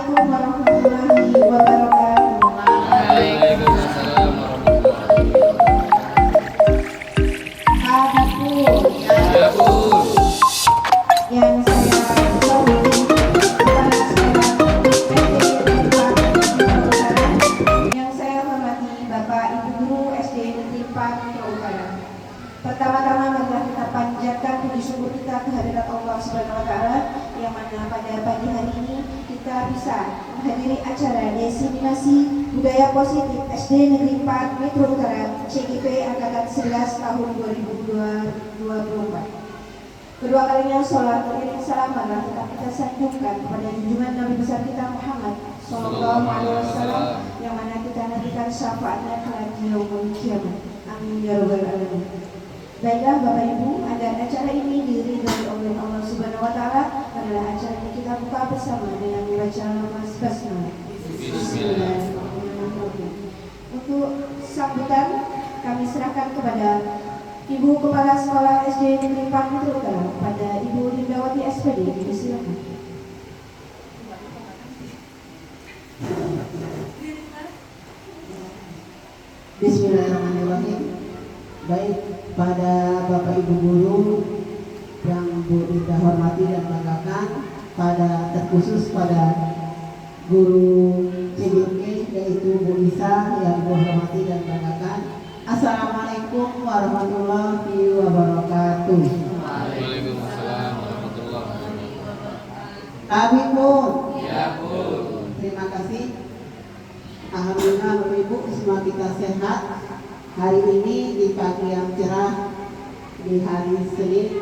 Assalamualaikum warahmatullahi wabarakatuh. Waalaikumsalam warahmatullahi Adikku wabarakatuh. yang saya hormati, kepala sekolah yang saya hormati Bapak Ibu Guru SD Negeri 4 Putra Utara. Pertama-tama marilah kita panjatkan puji syukur kita kehadirat Allah Subhanahu wa taala yang mana pada pagi hari ini kita bisa menghadiri acara diseminasi budaya positif SD Negeri 4 Metro Utara CGP angkatan 11 tahun 2024. Kedua kalinya sholat beriring salam marilah kita sanjungkan kepada junjungan Nabi besar kita Muhammad Sallallahu Alaihi Wasallam yang mana kita nantikan syafaatnya kelak di yaumul kiamat. Amin ya rabbal alamin. Baiklah Bapak Ibu, ada acara ini diridhoi oleh Allah Subhanahu wa taala. Adalah acara ini kita buka bersama dengan membaca lafaz basmalah. Bismillahirrahmanirrahim. Untuk sambutan kami serahkan kepada Ibu Kepala Sekolah SD Negeri 4 Metro Utara, pada Ibu Lindawati SPD. Silakan. Bismillahirrahmanirrahim. Baik, pada Bapak Ibu Guru yang Bu Ida hormati dan banggakan, pada terkhusus pada Guru CGP yaitu Bu Isa yang Bu hormati dan banggakan. Assalamualaikum warahmatullahi wabarakatuh. Waalaikumsalam warahmatullahi wabarakatuh. Amin Bu. Ya Bu. Terima kasih. Alhamdulillah Bapak Ibu semua kita sehat. Hari ini di pagi yang cerah, di hari Senin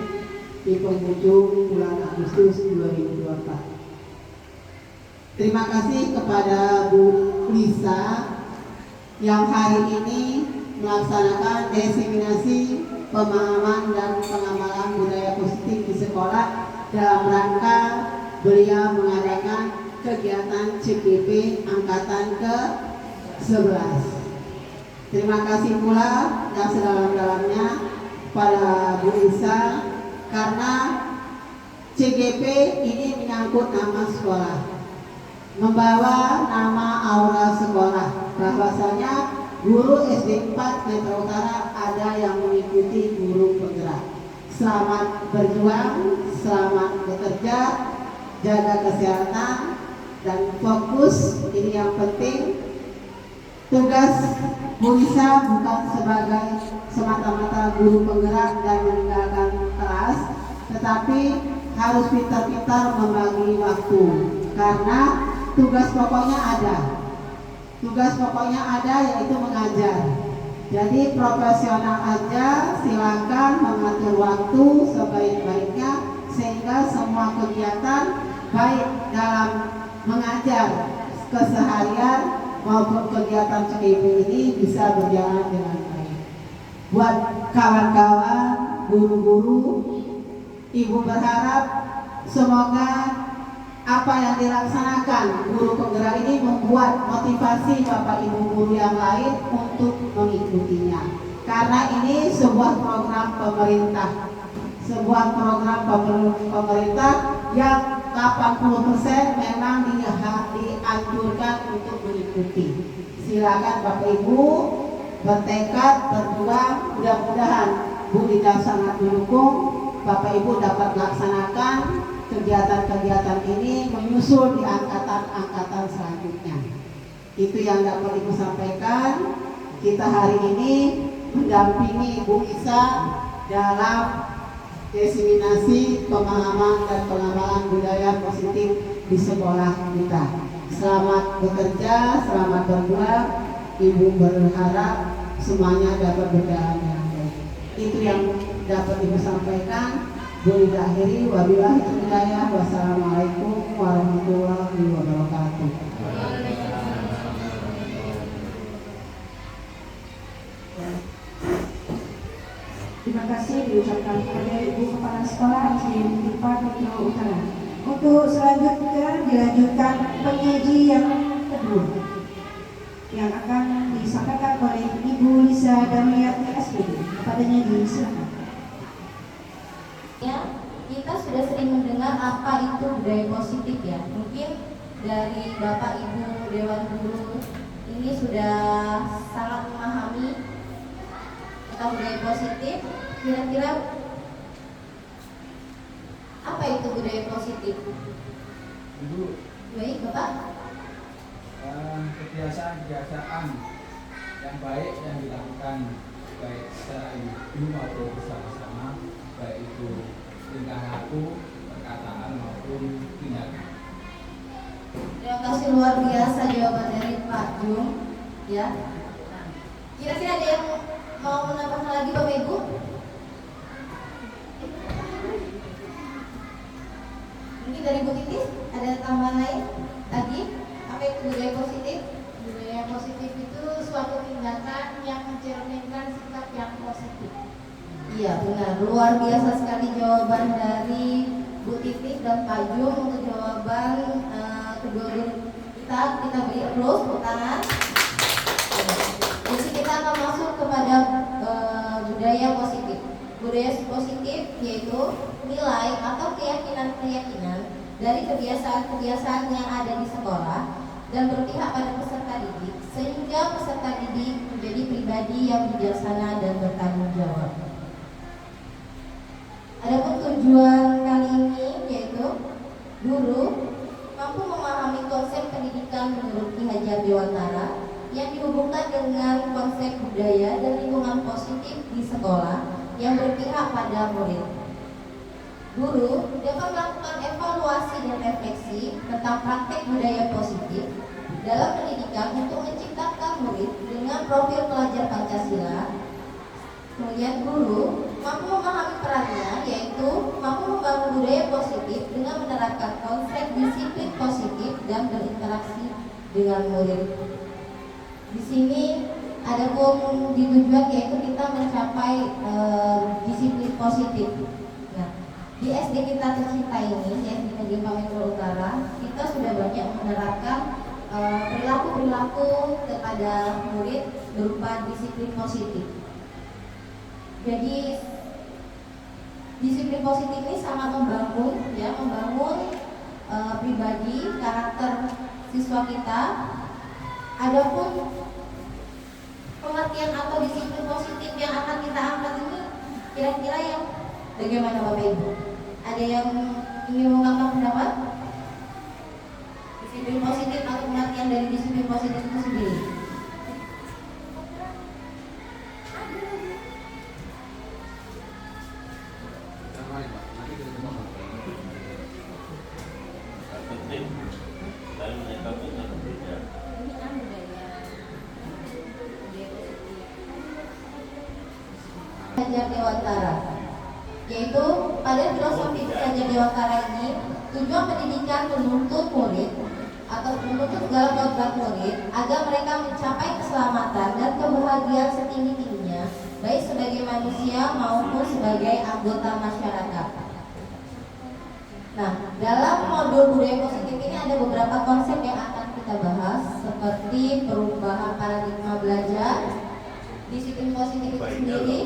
di penghujung bulan Agustus 2024. Terima kasih kepada Bu Lisa yang hari ini melaksanakan diseminasi pemahaman dan pengamalan budaya positif di sekolah dalam rangka beliau mengadakan kegiatan CGP angkatan ke-11. Terima kasih pula yang sedalam-dalamnya pada Bu Isa karena CGP ini menyangkut nama sekolah, membawa nama aura sekolah. Bahwasanya guru SD 4 Metro Utara ada yang mengikuti guru penggerak. Selamat berjuang, selamat bekerja, jaga kesehatan dan fokus. Ini yang penting. Tugas Bu Isa bukan sebagai semata-mata guru penggerak dan meninggalkan kelas, tetapi harus pintar-pintar membagi waktu karena tugas pokoknya ada. Tugas pokoknya ada yaitu mengajar. Jadi profesional aja, silakan mengatur waktu sebaik-baiknya sehingga semua kegiatan baik dalam mengajar keseharian maupun kegiatan CGP ini bisa berjalan dengan baik. Buat kawan-kawan, guru-guru, Ibu berharap semoga apa yang dilaksanakan guru penggerak ini membuat motivasi Bapak Ibu guru yang lain untuk mengikutinya. Karena ini sebuah program pemerintah, sebuah program pemerintah yang 80% memang dianjurkan untuk mengikuti. Silakan Bapak Ibu bertekad, berjuang, mudah-mudahan Bu Ida sangat mendukung Bapak Ibu dapat melaksanakan kegiatan-kegiatan ini menyusul di angkatan-angkatan selanjutnya. Itu yang dapat Ibu sampaikan. Kita hari ini mendampingi Bu Isa dalam diseminasi pemahaman dan pengamalan budaya positif di sekolah kita. Selamat bekerja, selamat berjuang. Ibu berharap semuanya dapat berjalan dengan baik. Itu yang dapat Ibu sampaikan. Bu Ida akhiri, wabillahi hidayah. Wassalamualaikum warahmatullahi wabarakatuh. Terima kasih diucapkan kepada Ibu Kepala Sekolah SD Negeri 4 Metro Utara. Untuk selanjutnya dilanjutkan penyaji yang kedua yang akan disampaikan oleh Ibu Lisa Damiati SPD. Padanya silakan. Ya, kita sudah sering mendengar apa itu budaya positif ya. Mungkin dari Bapak Ibu Dewan Guru ini sudah sangat memahami tentang budaya positif. Kira-kira apa itu budaya positif? Ibu, Baik, Bapak. kebiasaan-kebiasaan yang baik yang dilakukan baik secara individu maupun bersama-sama, baik itu tingkah laku, perkataan maupun tindakan. Terima kasih luar biasa jawaban dari Pak Jung. Ya. Kira-kira ada yang mau menambahkan lagi Bapak Ibu? Mungkin dari Bu Titis ada tambahan lain lagi? Apa itu budaya positif? Budaya positif itu suatu tindakan yang mencerminkan sikap yang positif. Iya benar, luar biasa sekali jawaban dari Bu Titis dan Pak Jung untuk jawaban kedua guru kita beri applause, tepuk tangan. Jadi kita akan masuk kepada budaya positif. Budaya positif yaitu nilai atau keyakinan-keyakinan dari kebiasaan-kebiasaan yang ada di sekolah dan berpihak pada peserta didik sehingga peserta didik menjadi pribadi yang bijaksana dan bertanggung jawab. Adapun tujuan kali ini yaitu guru mampu memahami konsep pendidikan menurut Ki Hajar Dewantara yang dihubungkan dengan konsep budaya dan lingkungan positif di sekolah yang berpihak pada murid. Guru dapat melakukan evaluasi dan refleksi tentang praktek budaya positif dalam pendidikan untuk menciptakan murid dengan profil pelajar Pancasila. Kemudian guru mampu memahami perannya, yaitu mampu membangun budaya positif dengan menerapkan konsep disiplin positif dan berinteraksi dengan murid. Di sini ada pun di tujuan yaitu kita mencapai disiplin positif. Nah, di SD kita tercinta ini, ya di Negeri Pamengperak Utara, kita sudah banyak menerapkan perilaku-perilaku kepada murid berupa disiplin positif. Jadi disiplin positif ini sangat membangun pribadi, karakter siswa kita. Adapun pengertian atau disiplin positif yang akan kita angkat ini kira-kira yang bagaimana Bapak Ibu? Ada yang ingin mengungkapkan pendapat? Disiplin positif atau pengertian dari disiplin positif itu sendiri? Hajar Dewantara, yaitu pada filosofi Hajar Dewantara ini tujuan pendidikan menuntut murid atau menuntut segala program murid agar mereka mencapai keselamatan dan kebahagiaan setinggi-tingginya baik sebagai manusia maupun sebagai anggota masyarakat. Nah, dalam modul budaya positif ini ada beberapa konsep yang akan kita bahas seperti perubahan paradigma belajar, disiplin positif itu sendiri,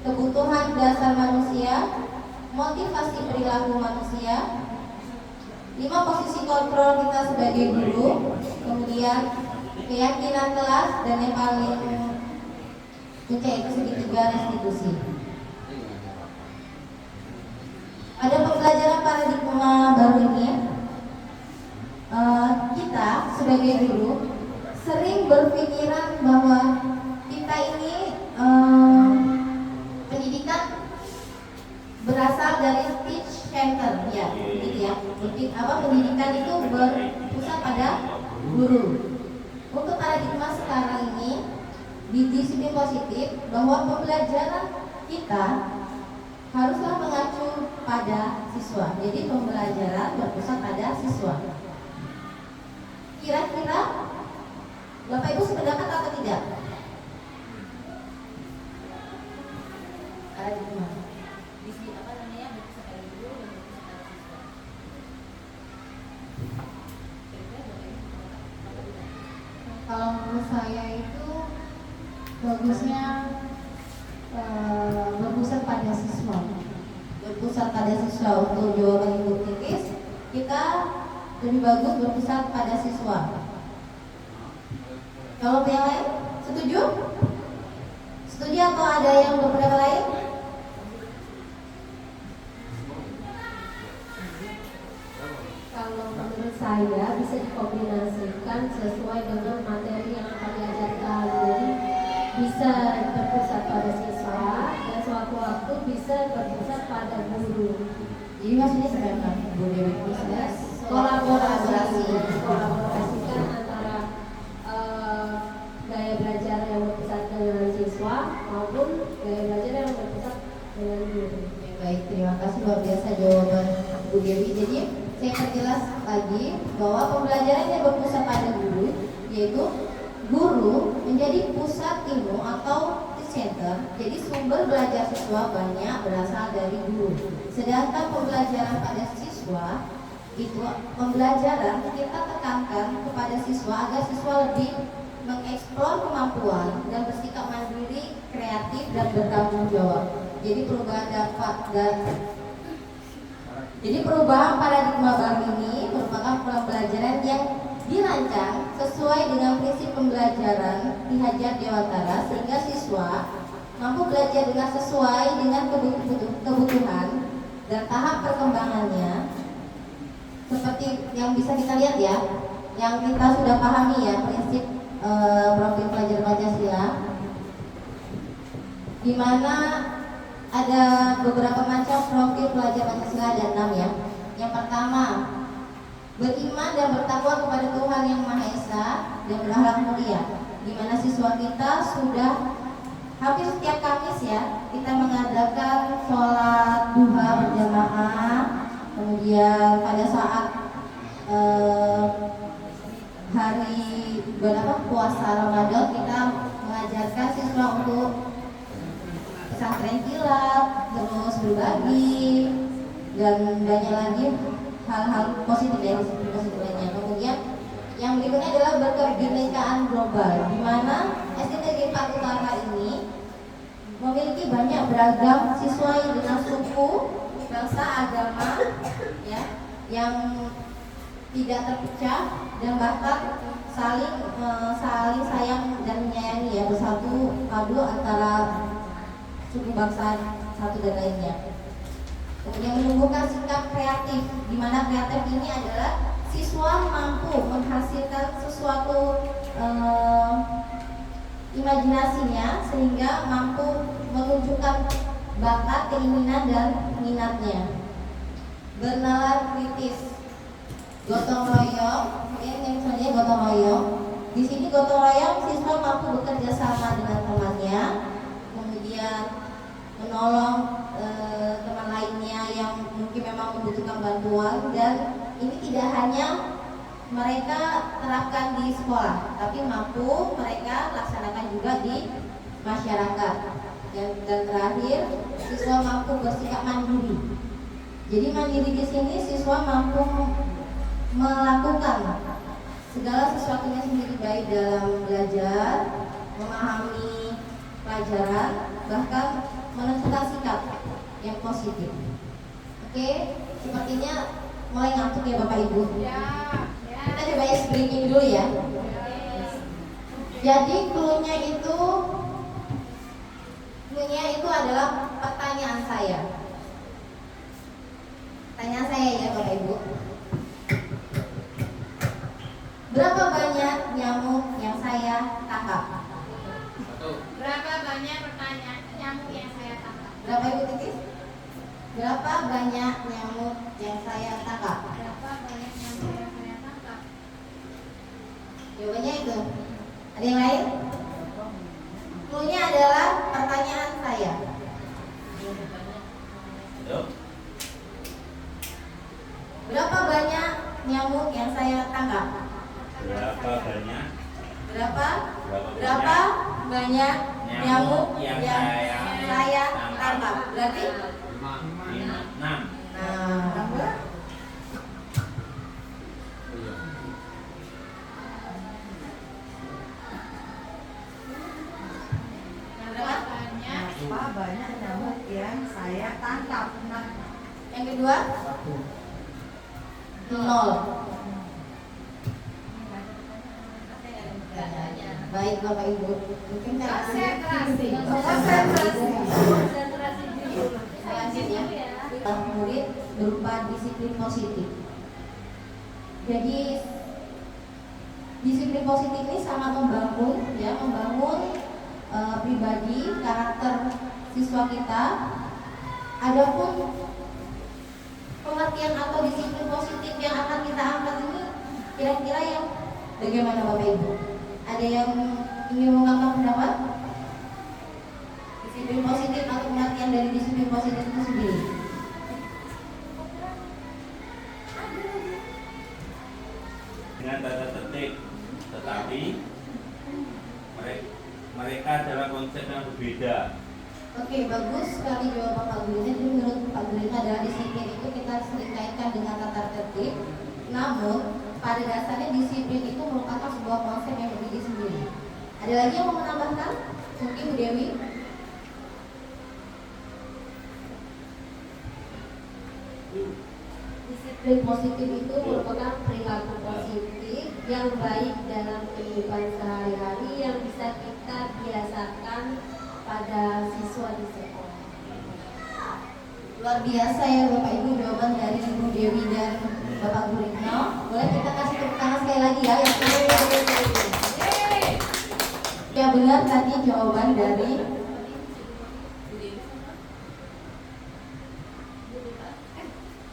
kebutuhan dasar manusia, motivasi perilaku manusia, 5 posisi kontrol kita sebagai guru, kemudian keyakinan kelas, dan yang paling kunci itu segitiga restitusi. Pada pembelajaran paradigma baru ini, kita sebagai guru sering berpikiran bahwa kita ini pendidikan berasal dari teach center, ya, gitu ya. Pendidikan itu berpusat pada guru. Untuk paradigma sekarang ini di disiplin positif bahwa pembelajaran kita haruslah mengacu pada siswa. Jadi pembelajaran berpusat pada siswa. Kira-kira Bapak Ibu sependapat atau tidak? Paradigma. Kalau menurut saya itu bagusnya berpusat pada siswa. Berpusat pada siswa. Untuk jawaban Ibu Titis, kita lebih bagus berpusat pada siswa. Kalau yang lain, setuju? Setuju atau ada yang berpendapat lain? Kalau menurut saya bisa dikombinasikan sesuai dengan materi yang akan diajarkan. Jadi bisa berpusat pada siswa dan suatu waktu bisa berpusat pada guru. Jadi maksudnya seperti apa? Bu Dewi? Kolaborasikan antara gaya belajar yang berpusat dengan siswa maupun gaya belajar yang berpusat dengan guru. Baik, terima kasih luar biasa jawaban Bu Dewi. Jadi saya perjelas lagi bahwa pembelajaran yang berpusat pada guru, yaitu guru menjadi pusat ilmu atau center. Jadi sumber belajar siswa banyak berasal dari guru. Sedangkan pembelajaran pada siswa itu pembelajaran kita tekankan kepada siswa agar siswa lebih mengeksplor kemampuan dan bersikap mandiri, kreatif dan bertanggung jawab. Jadi perubahan paradigma baru ini merupakan pembelajaran yang dirancang sesuai dengan prinsip pembelajaran Ki Hajar Dewantara sehingga siswa mampu belajar dengan sesuai dengan kebutuhan dan tahap perkembangannya. Seperti yang bisa kita lihat ya, yang kita sudah pahami ya prinsip profil pelajar Pancasila, di mana ada beberapa macam profil pelajar Pancasila, ada 6 ya. Yang pertama, beriman dan bertakwa kepada Tuhan Yang Maha Esa dan berakhlak mulia, di mana siswa kita sudah hampir setiap Kamis ya kita mengadakan sholat duha berjamaah. Kemudian pada saat hari puasa Ramadan kita mengajarkan siswa untuk pesantren kilat, terus berbagi dan banyak lagi hal-hal positif ya, positif lainnya. Kemudian yang berikutnya adalah berkebinekaan global, di mana SD Negeri 4 Utara ini memiliki banyak beragam siswa dengan suku, bangsa, agama, ya, yang tidak terpecah dan bahkan saling sayang dan menyayangi ya, bersatu padu antara suku bangsa satu dan lainnya. Kemudian menumbuhkan sikap kreatif, di mana kreatif ini adalah siswa mampu menghasilkan sesuatu imajinasinya sehingga mampu menunjukkan bakat, keinginan dan minatnya. Bernalar kritis, gotong royong, ini misalnya gotong royong. Di sini gotong royong siswa mampu bekerja sama dengan temannya, kemudian menolong teman lainnya yang mungkin memang membutuhkan bantuan, dan ini tidak hanya mereka terapkan di sekolah, tapi mampu mereka laksanakan juga di masyarakat. Dan terakhir, siswa mampu bersikap mandiri. Jadi mandiri di sini siswa mampu melakukan segala sesuatunya sendiri, baik dalam belajar, memahami pelajaran, bahkan menentukan sikap yang positif. Oke, sepertinya mulai ngantuk ya Bapak Ibu. Kita coba screening dulu ya. Jadi clue-nya itu adalah pertanyaan saya. Pertanyaan saya ya Bapak Ibu. Berapa banyak nyamuk yang saya tangkap? Berapa banyak pertanyaan nyamuk yang saya tangkap? Berapa Ibu Titis? Berapa banyak nyamuk yang saya tangkap? Berapa banyak nyamuk yang saya tangkap? Jawabannya itu. Ada yang lain? Clue-nya adalah pertanyaan saya. Berapa banyak nyamuk yang saya tangkap? Berapa banyak? Berapa banyak nyamuk yang saya tangkap? Berarti 6. nah, berapa? Berapa banyak nyamuk yang saya tangkap? Yang kedua 0. Baik Bapak Ibu, mungkin Konsentrasi. Konsentrasi dulu. selanjutnya murid berupa disiplin positif. Jadi disiplin positif ini sangat membangun pribadi, karakter siswa kita. Adapun pengertian atau disiplin positif yang akan kita angkat ini kira-kira yang bagaimana Bapak Ibu? Ada yang ingin mengungkapkan pendapat? Disiplin positif atau pengertian dari disiplin positif itu sendiri? Dengan tata tertib, tetapi mereka adalah konsep yang berbeda. Oke, bagus sekali jawaban Pak Guru. Jadi menurut Pak Guru adalah disiplin itu kita sering kaitkan dengan tata tertib. Namun pada dasarnya disiplin itu merupakan sebuah konsep yang berdiri sendiri. Ada lagi yang mau menambahkan? Mungkin Bu Dewi? Disiplin positif itu merupakan perilaku positif yang baik dalam kehidupan sehari-hari yang bisa kita biasakan pada siswa di sekolah. Luar biasa ya Bapak Ibu jawaban dari Ibu Dewi dan Bapak Guritno. Boleh kita kasih tepuk tangan sekali lagi ya yang ya benar tadi jawaban dari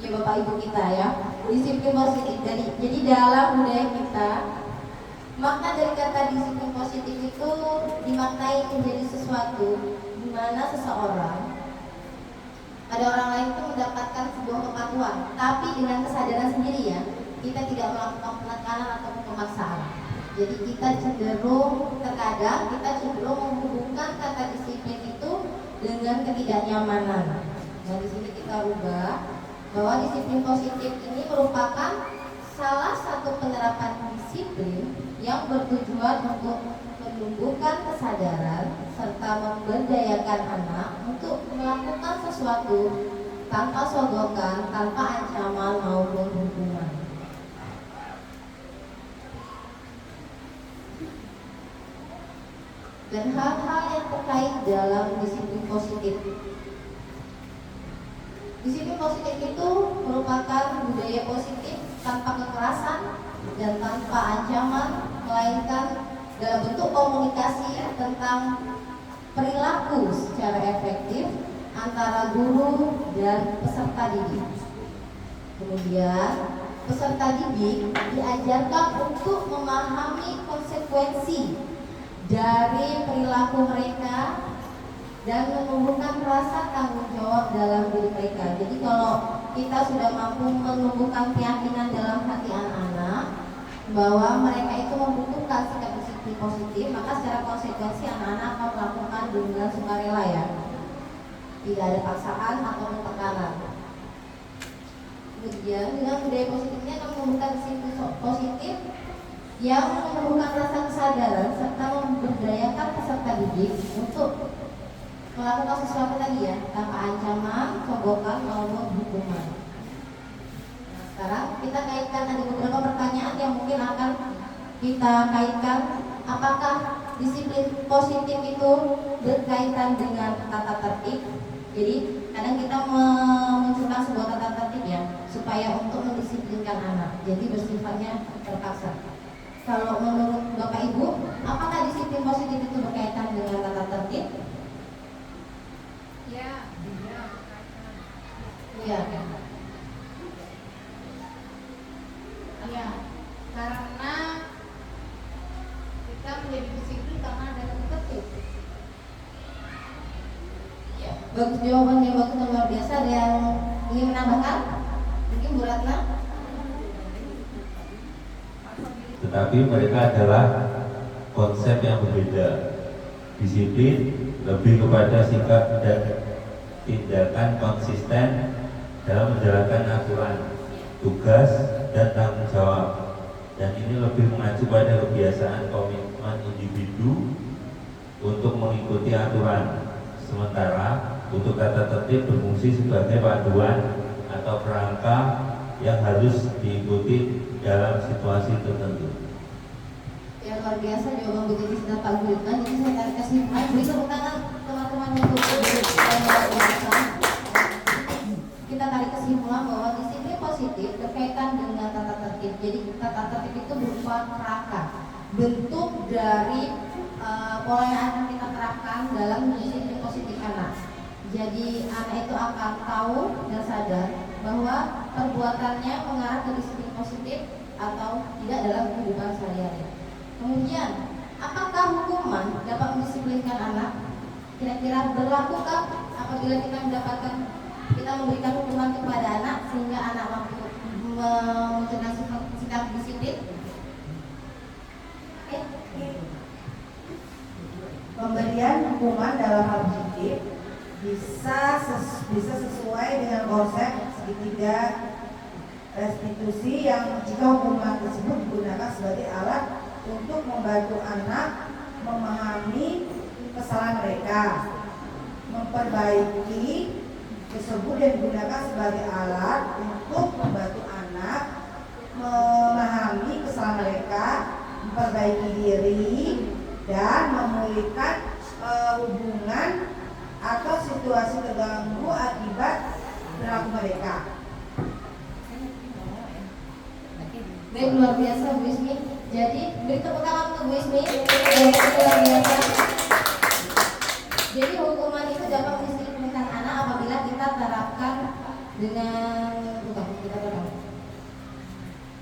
ya Bapak Ibu kita ya. Disiplin positif jadi dalam budaya kita makna dari kata disiplin positif itu dimaknai menjadi sesuatu di mana seseorang ada orang lain itu mendapatkan sebuah kepatuhan, tapi dengan kesadaran sendiri ya, kita tidak melakukan penekanan atau pemaksaan. Jadi kita terkadang kita cenderung menghubungkan kata disiplin itu dengan ketidaknyamanan. Nah di sini kita ubah bahwa disiplin positif ini merupakan salah satu penerapan disiplin yang bertujuan untuk menumbuhkan kesadaran serta memberdayakan anak untuk melakukan sesuatu tanpa sogokan, tanpa ancaman maupun hukuman. Dan hal-hal yang terkait dalam disiplin positif. Disiplin positif itu merupakan budaya positif tanpa kekerasan dan tanpa ancaman, melainkan dalam bentuk komunikasi tentang perilaku secara efektif antara guru dan peserta didik. Kemudian peserta didik diajarkan untuk memahami konsekuensi dari perilaku mereka dan menumbuhkan rasa tanggung jawab dalam diri mereka. Jadi kalau kita sudah mampu menumbuhkan keyakinan dalam hati anak-anak bahwa mereka itu membutuhkan sikap disiplin positif, maka secara konsekuensi anak-anak akan melakukan dengan sukarela ya. Tidak ada paksaan atau tekanan. Kemudian dengan budaya positifnya akan menumbuhkan disiplin positif yang menumbuhkan rasa kesadaran serta memberdayakan peserta didik untuk melakukan sesuatu tadi ya, tanpa ancaman, sogokan maupun hukuman. Nah, sekarang kita kaitkan ada beberapa pertanyaan yang mungkin akan kita kaitkan. Apakah disiplin positif itu berkaitan dengan tata tertib? Jadi kadang kita memunculkan sebuah tata tertib ya, supaya untuk mendisiplinkan anak. Jadi bersifatnya terpaksa. Kalau menurut Bapak Ibu, apakah disiplin positif itu berkaitan dengan tata tertib? Ya, Ya. ya, karena kita menjadi disiplin karena ada tata tertib. Ya. Bagus jawabannya, bagus dan luar biasa. Ada yang ingin menambahkan? Mungkin Bu Ratna? Tetapi mereka adalah konsep yang berbeda. Disiplin lebih kepada sikap dan tindakan konsisten dalam menjalankan aturan, tugas, dan tanggung jawab. Dan ini lebih mengacu pada kebiasaan komitmen individu untuk mengikuti aturan. Sementara untuk tata tertib berfungsi sebagai panduan atau kerangka yang harus diikuti dalam situasi tertentu. Ya luar biasa jawaban Bu Titi sudah lanjutkan. Jadi saya tarik kesimpulan, beri tepuk tangan teman-teman untuk menjelaskan. Kita tarik kesimpulan bahwa disiplin positif berkaitan dengan tata tertib. Jadi tata tertib itu berupa kerangka, bentuk dari pola yang akan kita terapkan dalam disiplin positif anak. Jadi anak itu akan tahu dan sadar bahwa perbuatannya mengarah ke disiplin positif atau tidak dalam kehidupan sehari-hari. Kemudian, apakah hukuman dapat mendisiplinkan anak? Kira-kira berlakukah apabila kita memberikan hukuman kepada anak sehingga anak mampu memunculkan sikap disiplin? Pemberian hukuman dalam hal positif bisa sesuai dengan konsep segitiga restitusi yang jika hukuman tersebut digunakan sebagai alat untuk membantu anak memahami kesalahan mereka, memperbaiki tersebut dan digunakan sebagai alat untuk membantu anak memahami kesalahan mereka, memperbaiki diri dan memulihkan hubungan atau situasi terganggu akibat perilaku mereka. Baik, luar biasa Bu Ismi. Jadi beri tepuk tangan untuk Bu Ismi. Luar biasa. Jadi hukuman itu dapat mendisiplinkan anak apabila kita terapkan dengan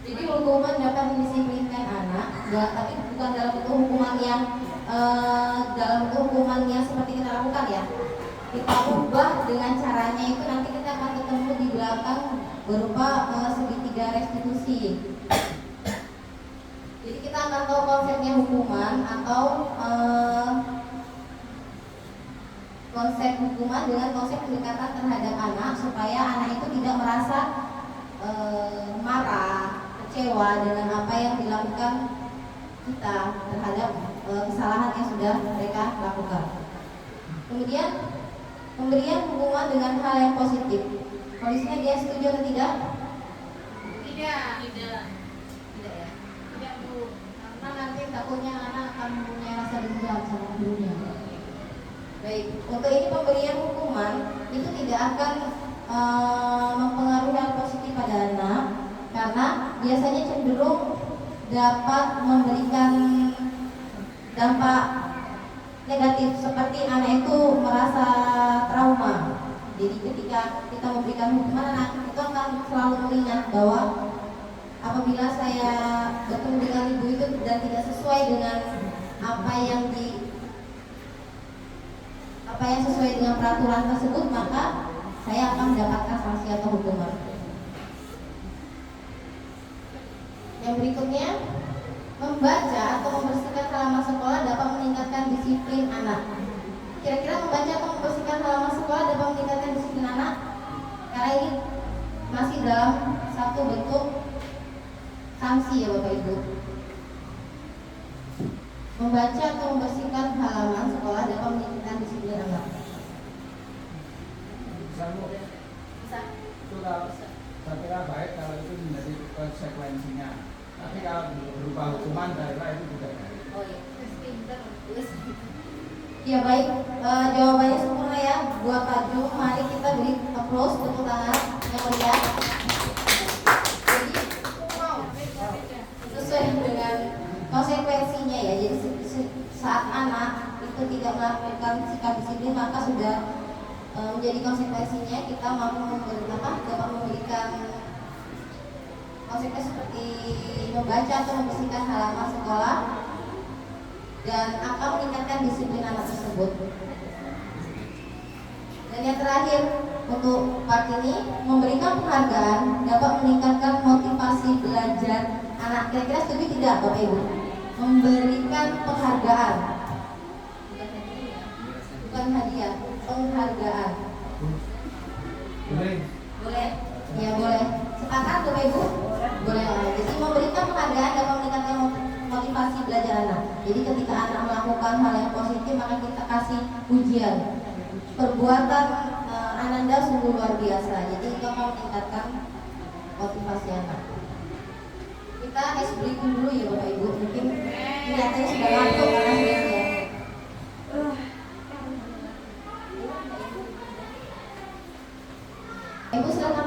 Jadi hukuman dapat mendisiplinkan anak, tapi bukan dalam bentuk hukuman yang seperti kita lakukan ya. Kita ubah dengan caranya itu nanti kita akan ketemu di belakang berupa segitiga restitusi. Jadi kita akan tahu konsepnya hukuman atau konsep hukuman dengan konsep pendekatan terhadap anak supaya anak itu tidak merasa marah, kecewa dengan apa yang dilakukan kita terhadap kesalahan yang sudah mereka lakukan. Kemudian pemberian hukuman dengan hal yang positif. Kondisinya dia setuju atau tidak? Tidak ya. Tidak Bu. Karena nanti takutnya anak akan mempunyai rasa dendam sama gurunya. Baik, untuk ini pemberian hukuman itu tidak akan mempengaruhi hal positif pada anak karena biasanya cenderung dapat memberikan dampak negatif seperti anak itu merasa trauma. Jadi ketika kita memberikan hukuman, anak itu akan selalu mengingat bahwa apabila saya bertemu dengan ibu itu dan tidak sesuai dengan apa yang sesuai dengan peraturan tersebut, maka saya akan mendapatkan sanksi atau hukuman. Yang berikutnya, membaca atau membersihkan halaman sekolah dapat meningkatkan disiplin anak. Kira-kira membaca atau membersihkan halaman sekolah dapat meningkatkan disiplin anak? Karena ini masih dalam satu bentuk sanksi ya Bapak Ibu. Membaca atau membersihkan halaman sekolah dapat meningkatkan disiplin anak. Bisa. Itu kalau saya kira baik kalau itu menjadi konsekuensinya. Tapi kalau berupa hukuman saya kira itu tidak baik. Oh iya. Ya baik, jawabannya sempurna ya buat Pak Ju. Mari kita beri applause, tepuk tangan yang meriah. Jadi sesuai dengan konsekuensinya ya. Jadi saat anak itu tidak melakukan sikap disiplin maka sudah menjadi konsekuensinya kita dapat memberikan konsekuensi seperti membaca atau membersihkan halaman sekolah dan akan meningkatkan disiplin anak tersebut. Dan yang terakhir untuk part ini, memberikan penghargaan dapat meningkatkan motivasi belajar anak. Kira-kira setuju tidak Bapak Ibu? Memberikan penghargaan, bukan hadiah, penghargaan. Boleh. Boleh? Ya boleh. Sepakat Bapak Ibu? Boleh. Jadi memberikan penghargaan dapat meningkatkan motivasi belajar anak. Jadi ketika anak melakukan hal yang positif maka kita kasih pujian. Perbuatan Ananda sungguh luar biasa. Jadi itu akan meningkatkan motivasi anak. Kita break dulu ya Bapak Ibu. Mungkin kelihatannya sudah ngantuk karena sudah siang.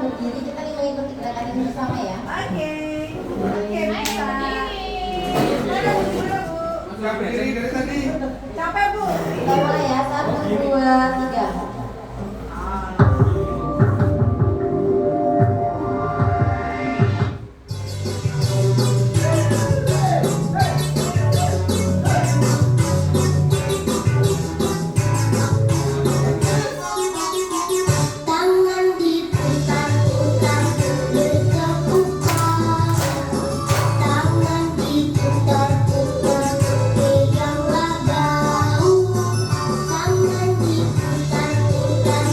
berdiri, kita nih mengikuti gerakan ini bersama ya. Oke, bisa. Mana Bu? Sudah berdiri dari tadi. Capek Bu? Kita mulai ya, 1, 2, 3. Tangan diputar-putar bergeputar, tangan diputar-putar peganglah bahu, tangan diputar-putar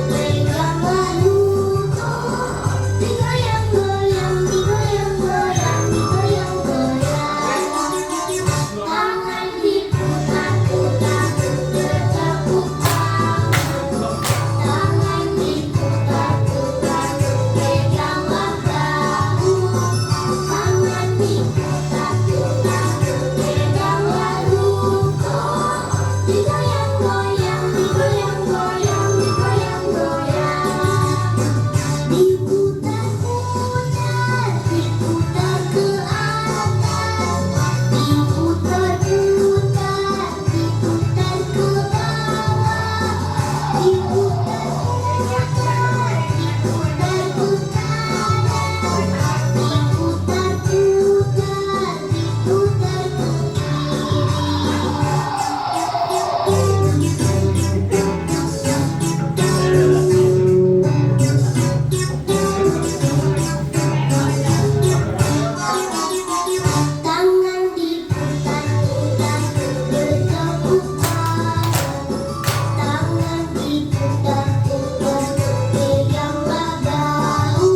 peganglah lutut, digoyang-goyang, digoyang-goyang, digoyang-goyang, tangan diputar-putar bergeputar. Tangan diputar-putar, peganglah bahu. Tangan diputar-putar, peganglah lutut. Digoyang-goyang, digoyang-goyang, digoyang-goyang. Diputar-putar, diputar ke atas. Diputar-putar, diputar ke bawah. Diputar-putar, diputar ke kanan. Diputar-putar, diputar ke kiri. Tangan diputar-putar bergeputar, tangan diputar-putar peganglah bahu,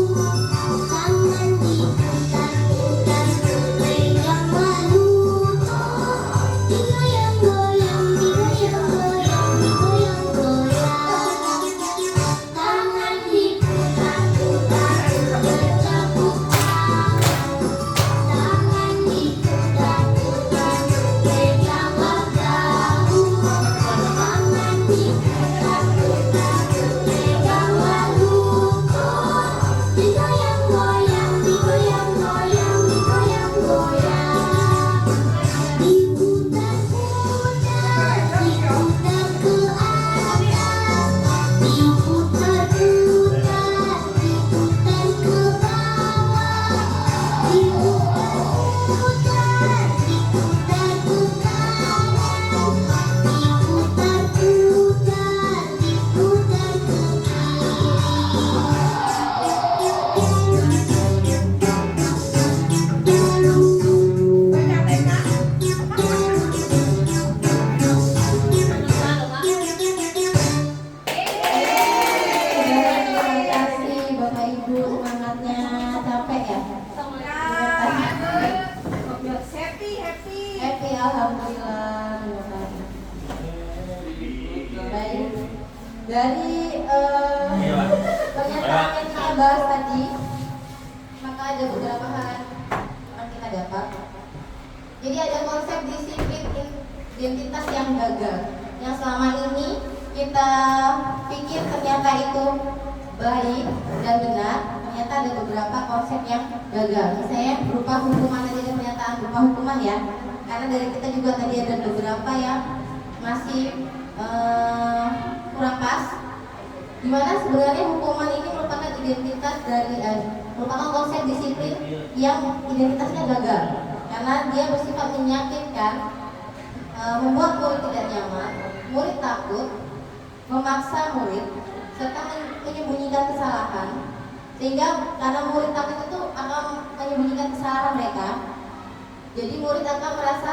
tangan diputar-putar peganglah lutut, digoyang-goyang, digoyang-goyang, digoyang-goyang, tangan diputar-putar bergeputar. Tangan diputar-putar, peganglah bahu. Tangan diputar-putar, peganglah lutut. Digoyang-goyang, digoyang-goyang, digoyang-goyang. Diputar-putar, diputar ke atas. Diputar-putar, diputar ke bawah. Diputar-putar, diputar ke kanan. Diputar-putar, diputar ke Terima kasih Bapak Ibu, semangatnya capek ya? Happy, happy. Happy, alhamdulillah. Terima kasih. Baik. Dari pernyataan yang kita bahas tadi, maka ada beberapa hal yang kita dapat. Jadi ada konsep disiplin identitas yang gagal, yang selama ini kita pikir ternyata itu baik dan benar, ternyata ada beberapa konsep yang gagal. Misalnya berupa hukuman, tadi ada pernyataan berupa hukuman ya, karena dari kita juga tadi ada beberapa yang masih kurang pas, dimana sebenarnya hukuman ini merupakan identitas dari merupakan konsep disiplin yang identitasnya gagal, karena dia bersifat menyakitkan, membuat murid tidak nyaman, murid takut, memaksa murid, serta menyembunyikan kesalahan, sehingga karena murid takut itu akan menyembunyikan kesalahan mereka, jadi murid akan merasa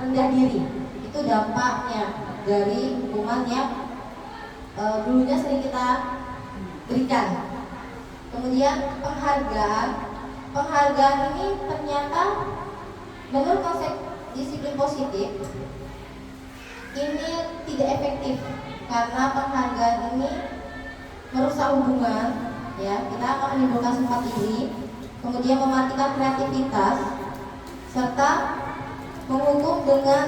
rendah diri. Itu dampaknya dari hukuman yang dulunya sering kita berikan. Kemudian penghargaan ini ternyata menurut konsep disiplin positif ini tidak efektif, karena penghargaan ini merusak hubungan, ya, kita akan menimbulkan sifat iri, kemudian mematikan kreativitas, serta menghukum dengan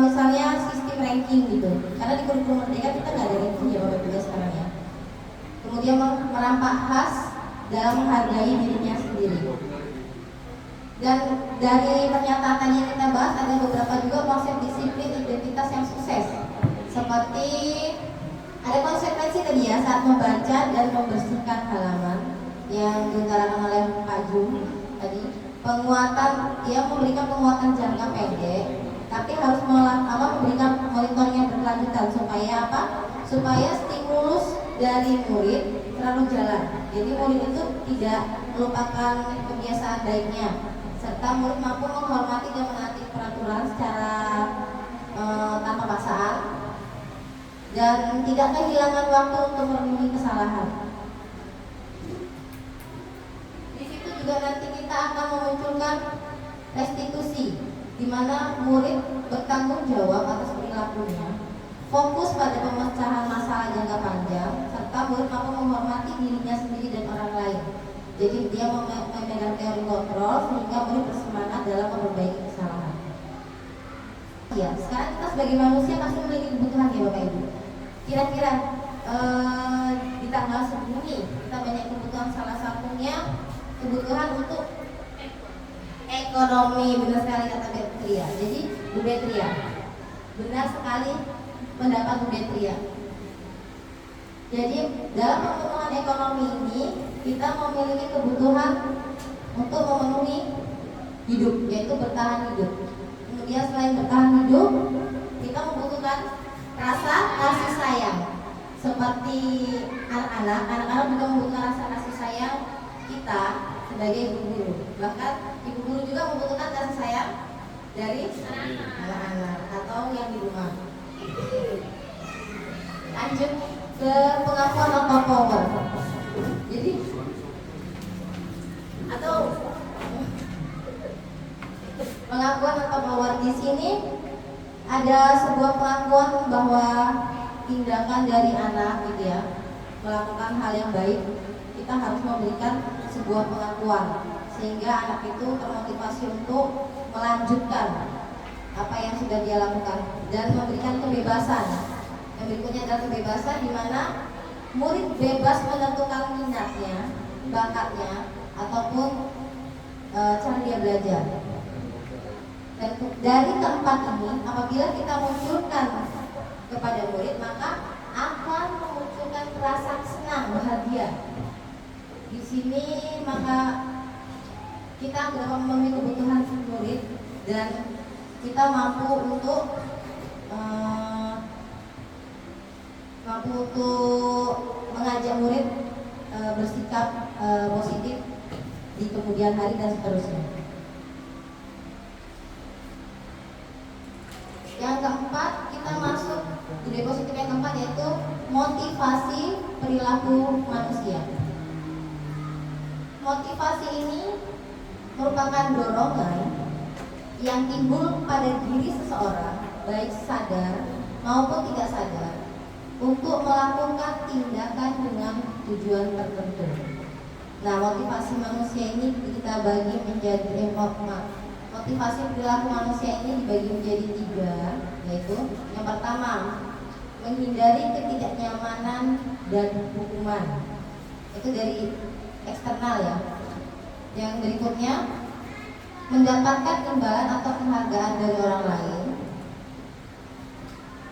misalnya sistem ranking gitu. Karena di kurikulum merdeka kita nggak ada ranking ya Bapak Ibu sekarang ya. Kemudian nampak khas dalam menghargai dirinya sendiri. Dan dari pernyataan yang kita bahas ada beberapa juga konsep disiplin identitas yang sukses, seperti ada konsekuensi tadi ya saat membaca dan membersihkan halaman yang diutarakan oleh Pak Jum tadi. Penguatan, dia memberikan penguatan jangka pendek, tapi harus memberikan monitoring yang berkelanjutan supaya apa? Supaya stimulus dari murid selalu jalan. Jadi murid itu tidak melupakan kebiasaan baiknya, serta murid mampu menghormati dan menaati peraturan secara tanpa paksaan dan tidak kehilangan waktu untuk merenungi kesalahan. Di situ juga nanti kita akan memunculkan restitusi, di mana murid bertanggung jawab atas perilakunya, fokus pada pemecahan masalah jangka panjang, serta murid mampu menghormati dirinya sendiri dan orang lain. Jadi dia memegang teori kontrol sehingga murid bersemangat dalam memperbaiki kesalahan. Ya, sekarang kita sebagai manusia pasti memiliki kebutuhan ya Bapak Ibu. Kira-kira di tanggal segini kita banyak kebutuhan, salah satunya kebutuhan untuk ekonomi. Benar sekali kata Betria. Jadi Bu Betria benar sekali pendapat Bu Betria. Jadi dalam perkembangan ekonomi ini kita memiliki kebutuhan untuk memenuhi hidup, yaitu bertahan hidup. Kemudian selain bertahan hidup, kita membutuhkan rasa kasih sayang. Seperti anak-anak juga membutuhkan rasa kasih sayang kita sebagai ibu guru. Bahkan ibu guru juga membutuhkan kasih sayang dari anak-anak atau yang di rumah. Lanjut ke pengakuan atau power. Jadi atau pengakuan atau power di sini ada sebuah pengakuan bahwa tindakan dari anak gitu ya, melakukan hal yang baik, kita harus memberikan sebuah pengakuan sehingga anak itu termotivasi untuk melanjutkan apa yang sudah dia lakukan dan memberikan kebebasan. Yang berikutnya adalah kebebasan di mana murid bebas menentukan minatnya, bakatnya, ataupun cara dia belajar. Dan dari keempat ini, apabila kita munculkan kepada murid, maka akan memunculkan rasa senang, bahagia. Di sini maka kita dapat memenuhi kebutuhan murid dan kita mampu untuk mengajak murid bersikap positif di kemudian hari dan seterusnya. Yang keempat, kita masuk budaya positif yang keempat, yaitu motivasi perilaku manusia. Motivasi ini merupakan dorongan yang timbul pada diri seseorang, baik sadar maupun tidak sadar, untuk melakukan tindakan dengan tujuan tertentu. Nah, motivasi manusia ini kita bagi menjadi motivasi perilaku manusia ini dibagi menjadi 3, yaitu yang pertama, menghindari ketidaknyamanan dan hukuman. Itu dari eksternal ya. Yang berikutnya, mendapatkan imbalan atau penghargaan dari orang lain.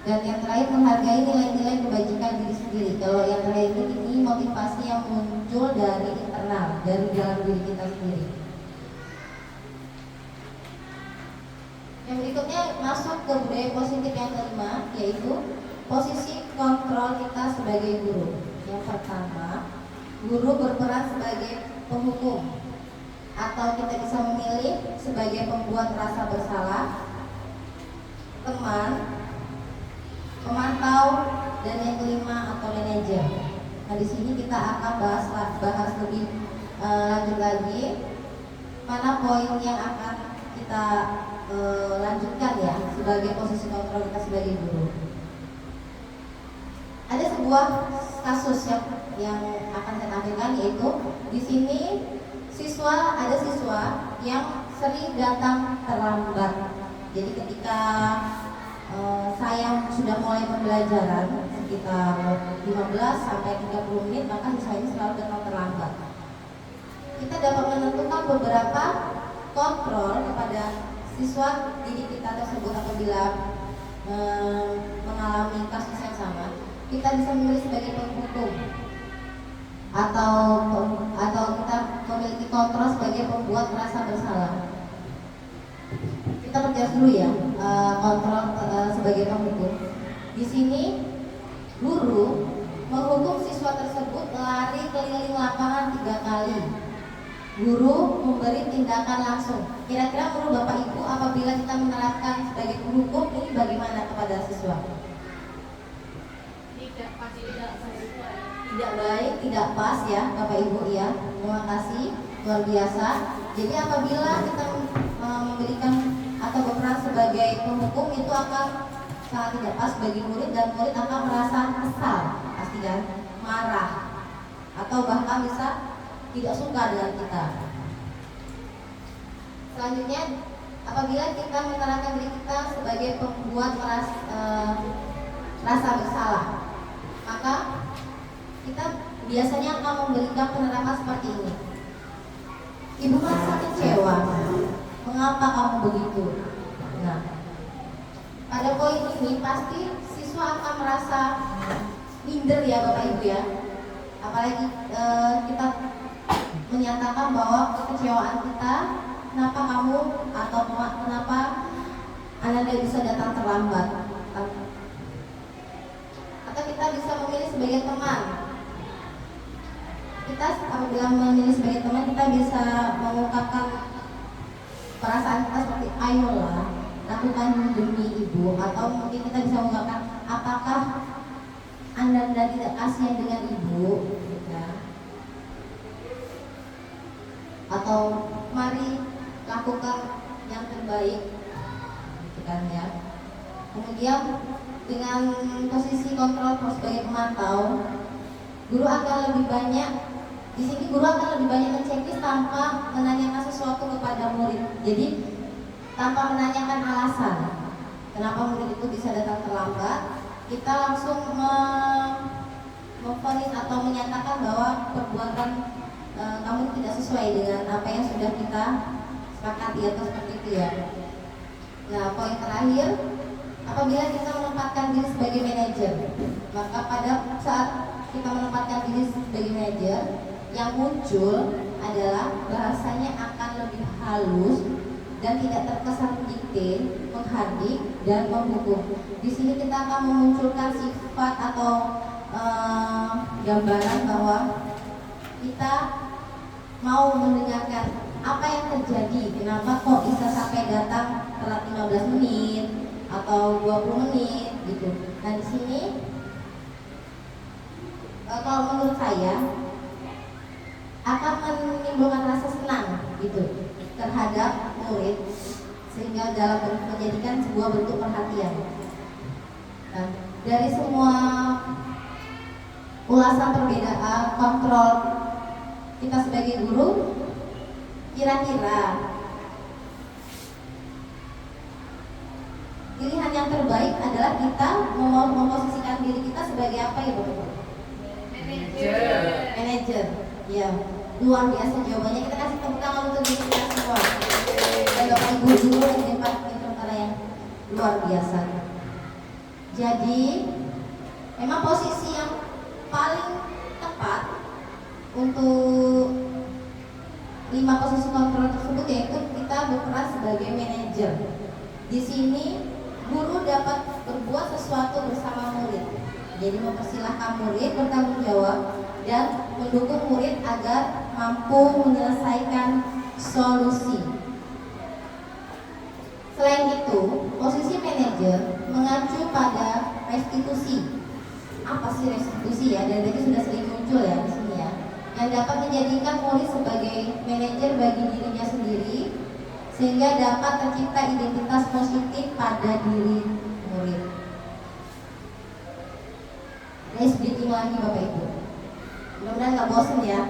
Dan yang terakhir, menghargai nilai-nilai kebajikan diri sendiri. Kalau yang terakhir ini motivasi yang muncul dari internal, dari dalam diri kita sendiri. Yang berikutnya masuk ke budaya positif yang kelima, yaitu posisi kontrol kita sebagai guru. Yang pertama, guru berperan sebagai penghukum, atau kita bisa memilih sebagai pembuat rasa bersalah, teman, pemantau, dan yang kelima atau manajer. Nah, di sini kita akan bahas lebih lanjut lagi mana poin yang akan kita lanjutkan ya sebagai posisi kontrol kita sebagai guru. Ada sebuah kasus yang akan saya tampilkan, yaitu di sini ada siswa yang sering datang terlambat. Jadi ketika saya sudah mulai pembelajaran sekitar 15 sampai 30 menit, maka siswa ini selalu datang terlambat. Kita dapat menentukan beberapa kontrol kepada siswa didik kita tersebut apabila mengalami kasus yang sama. Kita bisa memilih sebagai penghukum atau kita memiliki kontrol sebagai pembuat merasa bersalah. Kita perjelas dulu ya, kontrol sebagai penghukum. Di sini guru menghukum siswa tersebut lari keliling lapangan 3 kali. Guru memberi tindakan langsung. Kira-kira menurut Bapak Ibu, apabila kita menerapkan sebagai penghukum ini bagaimana kepada siswa? Tidak baik, tidak pas ya Bapak Ibu ya. Terima kasih, luar biasa. Jadi apabila kita memberikan atau berperan sebagai penghukum, itu akan sangat tidak pas bagi murid, dan murid akan merasa kesal, pasti kan, marah, atau bahkan bisa tidak suka dengan kita. Selanjutnya, apabila kita menerapkan diri kita sebagai pembuat rasa bersalah, maka kita biasanya akan memberikan penerapan seperti ini. Ibu merasa kecewa, mengapa kamu begitu? Nah, pada poin ini pasti siswa akan merasa minder ya Bapak Ibu ya. Apalagi kita menyatakan bahwa kekecewaan kita, kenapa kamu atau kenapa Anda bisa datang terlambat, atau kita bisa memilih sebagai teman. Kita apabila memilih sebagai teman, kita bisa mengungkapkan perasaan kita seperti ayolah lakukan demi ibu, atau mungkin kita bisa mengungkapkan apakah Anda tidak kasihan dengan ibu, ya. Atau mari lakukan yang terbaik, gitu kan ya. Kemudian dengan posisi kontrol sebagai pemantau, guru akan lebih banyak di sini guru akan lebih banyak menceklis tanpa menanyakan sesuatu kepada murid. Jadi tanpa menanyakan alasan kenapa murid itu bisa datang terlambat, kita langsung memvonis atau menyatakan bahwa perbuatan kamu tidak sesuai dengan apa yang sudah kita sepakati atau seperti itu ya. Nah, poin terakhir, apabila kita menempatkan diri sebagai manajer, maka pada saat kita menempatkan diri sebagai manajer, yang muncul adalah bahasanya akan lebih halus dan tidak terkesan dikte, menghardik dan menghukum. Di sini kita akan memunculkan sifat atau gambaran bahwa kita mau mendengarkan apa yang terjadi, kenapa kok bisa sampai datang telat 15 menit atau 20 menit gitu. Nah, di sini kalau menurut saya akan menimbulkan rasa senang gitu terhadap murid, sehingga dalam menjadikan sebuah bentuk perhatian. Nah, dari semua ulasan perbedaan kontrol kita sebagai guru, kira-kira pilihan yang terbaik adalah kita memposisikan diri kita sebagai apa ya Bapak? Manajer. Ya, luar biasa jawabannya. Kita kasih tepuk tangan untuk diri kita semua. Dan Bapak Ibu guru di depan sementara yang luar biasa. Jadi memang posisi yang paling tepat untuk 5 posisi kontrol tersebut yaitu kita berperan sebagai manajer. Di sini guru dapat berbuat sesuatu bersama murid. Jadi mempersilahkan murid bertanggung jawab dan mendukung murid agar mampu menyelesaikan solusi. Selain itu, posisi manajer mengacu pada restitusi. Apa sih restitusi ya? Dan tadi sudah sering muncul ya di sini ya. Yang dapat menjadikan murid sebagai manajer bagi dirinya sendiri, sehingga dapat tercipta identitas positif pada diri murid. Ini sedikit lagi Bapak Ibu. Mudah-mudahan nggak bosan ya.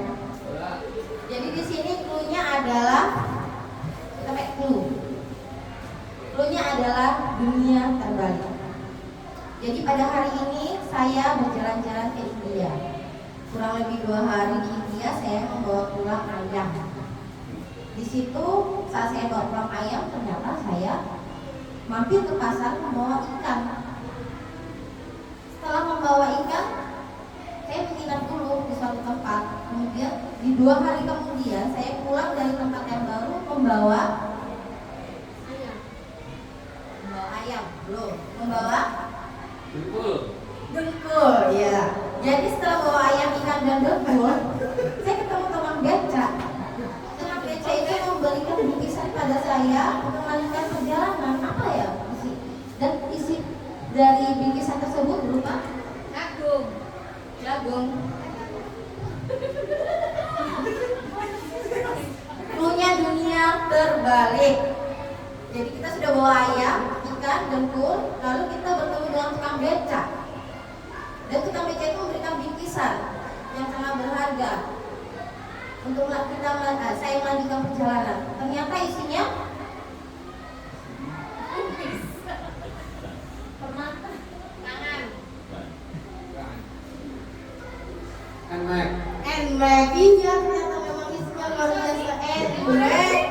Jadi di sini clue-nya adalah kita pakai clue. Clue-nya adalah dunia terbalik. Jadi pada hari ini saya berjalan-jalan ke India. Kurang lebih 2 hari di India saya membawa pulang ayam. Di situ saat saya bawa pulang ayam ternyata saya mampir ke pasar membawa ikan. Setelah membawa ikan, saya menginap dulu di suatu tempat. Kemudian di 2 hari kemudian saya pulang dari tempat yang baru membawa ayam, belum membawa dengkul, ya. Jadi setelah bawa ayam, ikan dan dengkul, saya ketemu teman beca. Teman beca itu memberikan bingkisan pada saya untuk melanjutkan perjalanan. Apa ya isi? Dan isi dari bingkisan tersebut berupa jagung. Punya dunia terbalik. Jadi kita sudah bawa ayam, ikan, dengkul, lalu kita bertemu dengan tukang beca. Dan tukang beca itu memberikan bingkisan yang sangat berharga untuk saya melanjutkan perjalanan. Ternyata isinya permata, tangan, Nmax. Nmax. Iya, ternyata memang isinya luar biasa. Nmax.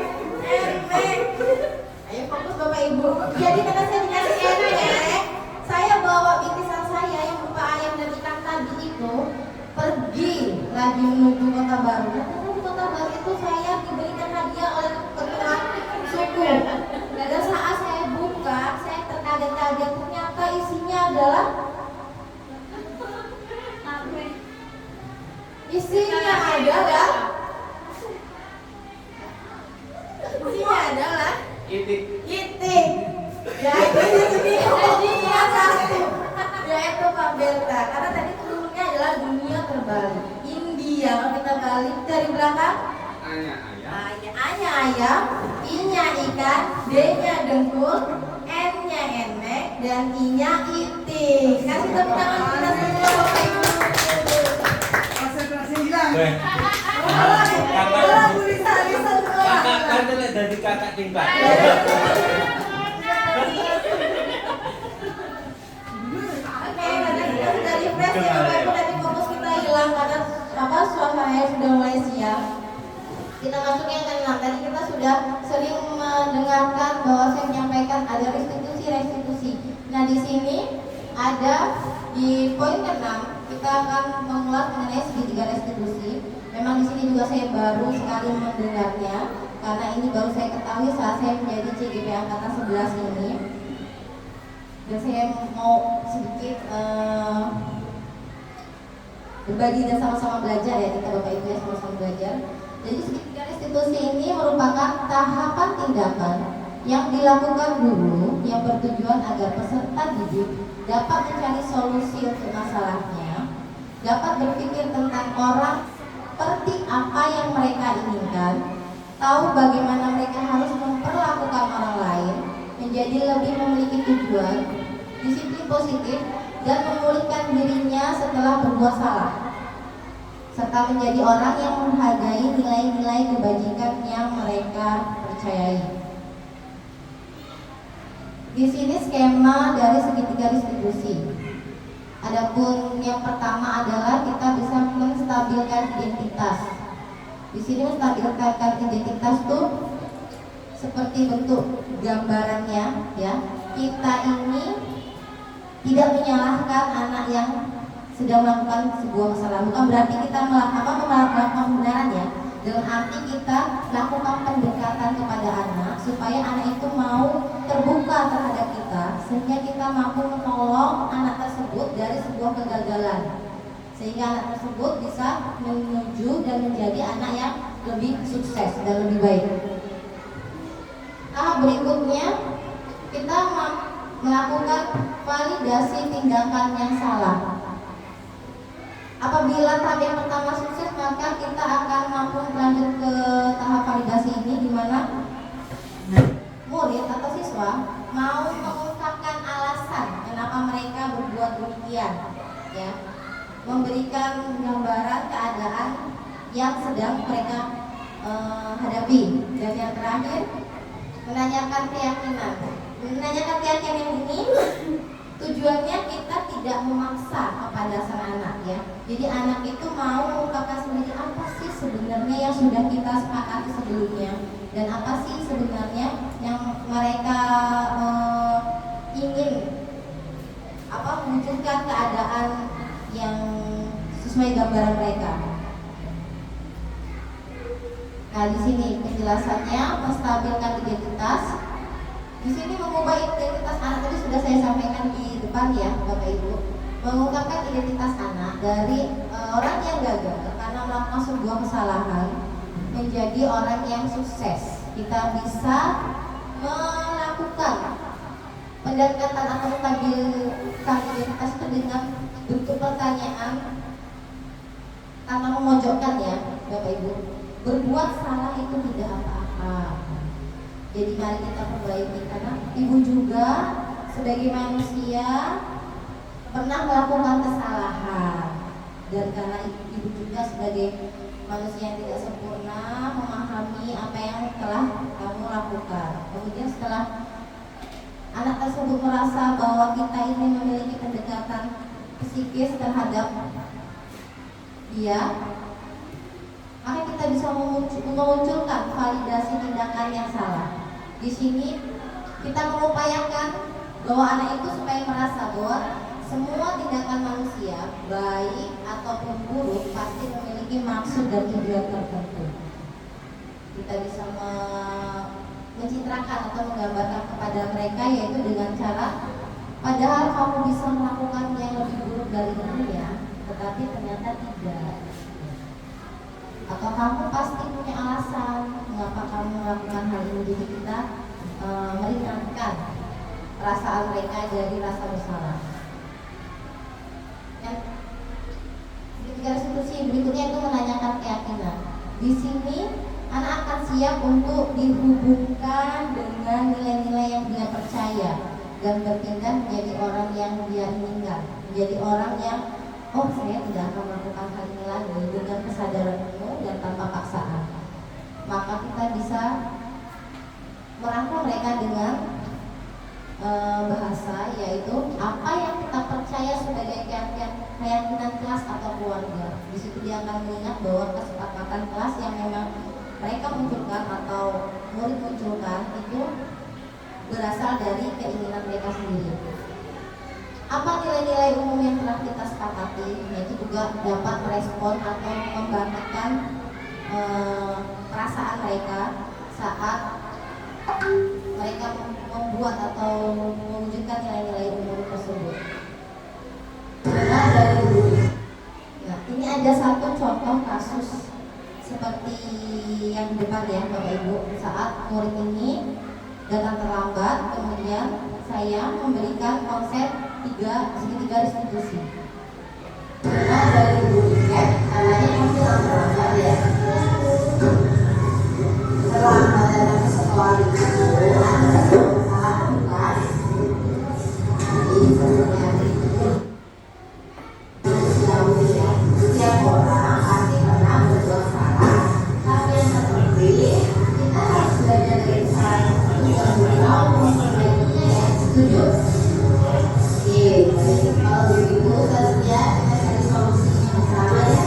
Ayo fokus Bapak Ibu. Jadi karena saya dikasih Nmax, saya bawa bingkisan saya yang berupa ayam dan ikan tadi itu pergi lagi menuju Kota Baru. Dan ternyata di Kota Baru itu saya diberikan hadiah oleh ketua suku. Dan saat saya buka, saya terkaget-kaget ternyata isinya adalah Itik. Jadi hadiah satu, yaitu Pak Berta. Karena tadi turunnya adalah dunia terbalik. India, kalau kita balik dari belakang, A-nya ayam, I-nya ikan, D-nya dengkul, N-nya enek, dan I-nya itik. Kasih tepuk tangan kita semua Bapak Ibu. Konsentrasi hilang. Kalau bisa semua. Kakak dari kakak tingkat. Oke, karena kita sudah refresh ya Bapak Ibu, tadi fokus kita hilang karena suasananya sudah mulai siang. Kita masuk yang ke-6. Tadi kita sudah sering mendengarkan bahwa saya menyampaikan ada restitusi. Nah di sini ada di poin ke-6 kita akan mengulas mengenai segitiga restitusi. Memang di sini juga saya baru sekali mendengarnya karena ini baru saya ketahui saat saya menjadi CGP angkatan 11 ini. Dan saya mau sedikit berbagi dan sama-sama belajar ya kita Bapak Ibu ya, sama-sama belajar. Jadi segitiga restitusi ini merupakan tahapan tindakan yang dilakukan guru yang bertujuan agar peserta didik dapat mencari solusi untuk masalahnya, dapat berpikir tentang orang seperti apa yang mereka inginkan, tahu bagaimana mereka harus memperlakukan orang lain, menjadi lebih memiliki tujuan, disiplin positif, dan memulihkan dirinya setelah berbuat salah, serta menjadi orang yang menghargai nilai-nilai kebajikan yang mereka percayai. Di sini skema dari segitiga restitusi. Adapun yang pertama adalah kita bisa menstabilkan identitas. Di sini menstabilkan identitas tuh seperti bentuk gambarannya ya. Kita ini tidak menyalahkan anak yang sedang melakukan sebuah kesalahan. Bukan berarti kita melakukan pembenaran ya. Dalam arti kita lakukan pendekatan kepada anak supaya anak itu mau terbuka terhadap kita, sehingga kita mampu menolong anak tersebut dari sebuah kegagalan, sehingga anak tersebut bisa menuju dan menjadi anak yang lebih sukses dan lebih baik. Tahap berikutnya kita melakukan validasi tindakan yang salah. Apabila tahap yang pertama sukses, maka kita akan mampu lanjut ke tahap validasi ini, di mana murid atau siswa mau mengungkapkan alasan kenapa mereka berbuat demikian, ya, memberikan gambaran keadaan yang sedang mereka hadapi. Dan yang terakhir, menanyakan keyakinan. Menanyakan keyakinan ini tujuannya kita tidak memaksa Jadi anak itu mau mengungkapkan sendiri apa sih sebenarnya yang sudah kita sepakati sebelumnya, dan apa sih sebenarnya yang mereka ingin wujudkan keadaan yang sesuai gambaran mereka. Nah, di sini penjelasannya menstabilkan identitas. Di sini mengubah identitas anak tadi sudah saya sampaikan di depan ya, Bapak Ibu. Mengungkapkan identitas anak dari orang yang gagal karena melakukan sebuah kesalahan menjadi orang yang sukses. Kita bisa melakukan pendekatan atau menstabilkan identitas itu dengan bentuk pertanyaan tanpa memojokkan ya, Bapak Ibu. Berbuat salah itu tidak apa-apa. Jadi mari kita perbaiki, karena ibu juga sebagai manusia pernah melakukan kesalahan, dan karena ibu juga sebagai manusia yang tidak sempurna memahami apa yang telah kamu lakukan. Kemudian setelah anak tersebut merasa bahwa kita ini memiliki pendekatan psikis terhadap dia, maka kita bisa memunculkan validasi tindakan yang salah. Di sini kita mengupayakan bahwa anak itu supaya merasa bahwa semua tindakan manusia, baik ataupun buruk, pasti memiliki maksud dan tujuan tertentu. Kita bisa mencitrakan atau menggambarkan kepada mereka, yaitu dengan cara, padahal kamu bisa melakukan yang lebih buruk dari ini ya, tetapi ternyata tidak. Atau kamu pasti punya alasan mengapa kamu melakukan hal ini. Jadi kita meringankan perasaan mereka dari rasa bersalah. Dan garis instruksi berikutnya itu menanyakan keyakinan. Di sini anak akan siap untuk dihubungkan dengan nilai-nilai yang dia percaya dan berpindah menjadi orang yang dia inginkan, menjadi orang yang saya tidak akan melakukan hal ini lagi, dengan kesadaran penuh dan tanpa paksaan. Maka kita bisa merangkul mereka dengan bahasa, yaitu apa yang kita percaya sebagai keyakinan kelas atau keluarga. Di situ dia akan mengingat bahwa kesepakatan kelas yang memang mereka munculkan atau murid munculkan itu berasal dari keinginan mereka sendiri. Apa nilai-nilai umum yang telah kita sepakati, yaitu juga dapat merespon atau membangkitkan perasaan mereka saat mereka membuat atau mewujudkan nilai-nilai umum tersebut. Nah, ini ada satu contoh kasus seperti yang di depan ya, Bapak Ibu. Saat murid ini datang terlambat, kemudian saya memberikan konsep segitiga restitusi. Dari dulu ya, caranya ambil terlambat ya. Terlambat dalam sekolah itu setiap orang pasti pernah berbuat salah, tapi yang terpenting kita harus belajar dari salah itu dan tahu memperbaikinya ya. Setuju? Kalau begitu kita lihat dari solusinya bersama ya.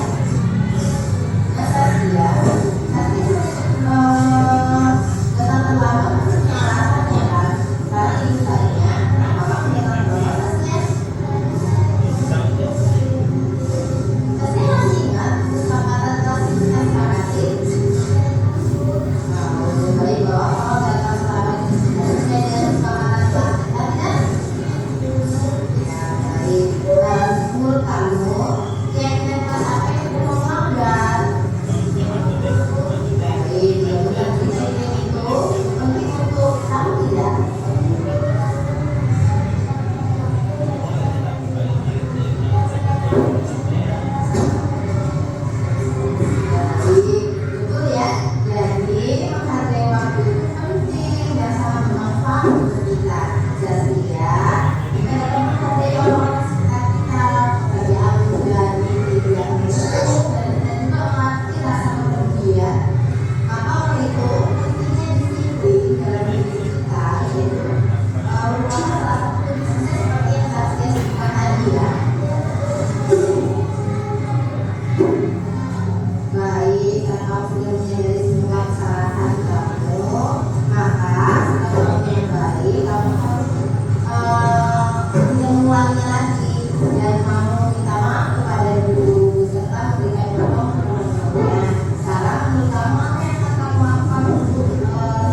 ulangi lagi dan mau minta maaf kepada guru serta memberikan contoh teman-temannya. Sekarang terutama yang akan melakukan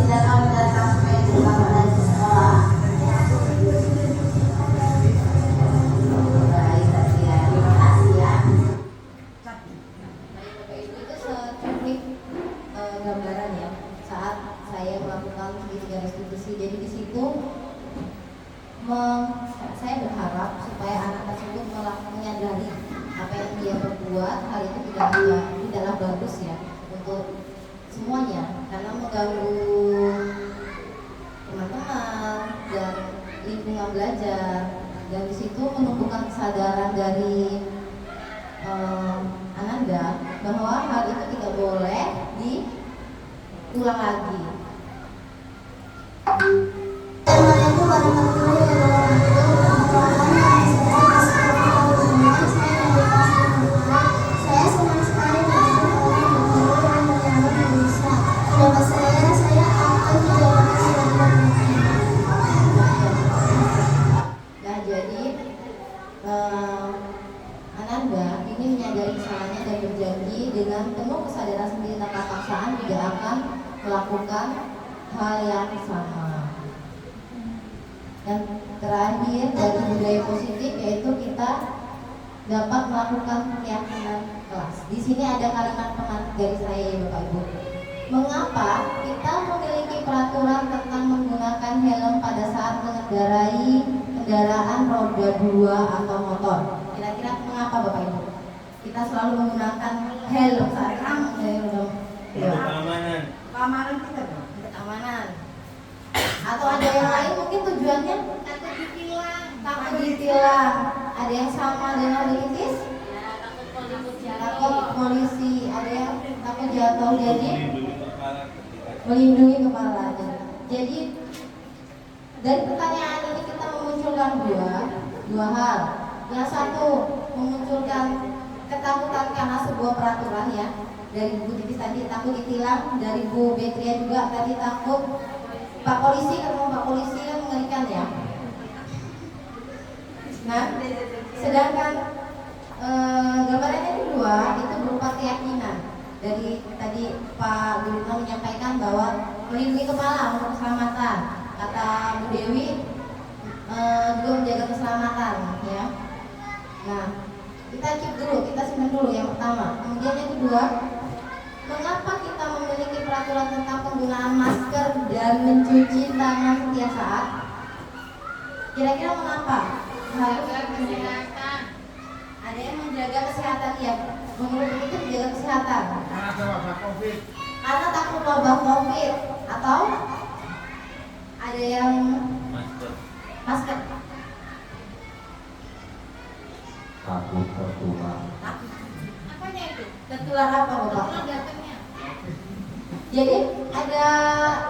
tindakan datang supaya terutama dari sekolah. Baik, Satria. Terima kasih ya. Baik, Bapak Ibu, itu seculik gambaran ya saat saya melakukan segitiga restitusi. Jadi di situ saya berharap supaya anak tersebut menyadari apa yang dia berbuat, hal itu tidaklah bagus ya untuk semuanya, karena mengganggu teman-teman dan lingkungan belajar, dan di situ menumbuhkan kesadaran dari Ananda bahwa hal itu tidak boleh diulang lagi. Assalamualaikum warahmatullahi wabarakatuh. Saya senang sekali menjadi orang guru yang bernama Indonesia. Nama saya akan menjawab silakan. Nah, jadi Ananda ini menyadari kesalahannya dan berjanji dengan penuh kesadaran sendiri tanpa paksaan tidak akan melakukan hal yang sama. Dan terakhir dari budaya positif yaitu kita dapat melakukan keyakinan kelas. Di sini ada kalimat pengantar dari saya ya Bapak Ibu. Mengapa kita memiliki peraturan tentang menggunakan helm pada saat mengendarai kendaraan roda 2 atau motor? Kira-kira mengapa Bapak Ibu? Kita selalu menggunakan helm saat mengendarai roda 2. Keamanan. Keamanan kita dong. Keamanan. Atau ada yang lain mungkin tujuannya Takut ditilang. takut ditilang. Ada yang sama dengan lintis? Ya, takut polisi jatuh. Takut polisi. Ada yang takut jatuh. Jadi Melindungi kepala ketika melindungi kepala. Jadi dari pertanyaan ini kita memunculkan dua hal. Yang satu memunculkan ketakutan karena sebuah peraturan ya. Dari Bu Titis tadi takut ditilang, dari Bu Betria juga tadi takut Pak Polisi, ketemu Pak Polisi kan mengerikan ya. Nah, sedangkan gambaran yang kedua itu berupa keyakinan. Dari tadi Pak Guru menyampaikan bahwa melindungi kepala untuk keselamatan. Kata Bu Dewi juga menjaga keselamatan ya. Nah, kita keep dulu, kita simpan dulu yang pertama. Kemudian yang kedua, mengapa kita memiliki peraturan tentang penggunaan masker dan mencuci tangan setiap saat? Kira-kira mengapa? Kesehatan. Ada yang menjaga kesehatan ya. Menurut itu menjaga kesehatan. Karena takut wabah COVID atau ada yang masker. Takut tertular. Apanya itu? Tertular apa Bapak? Tertular datangnya. Jadi ada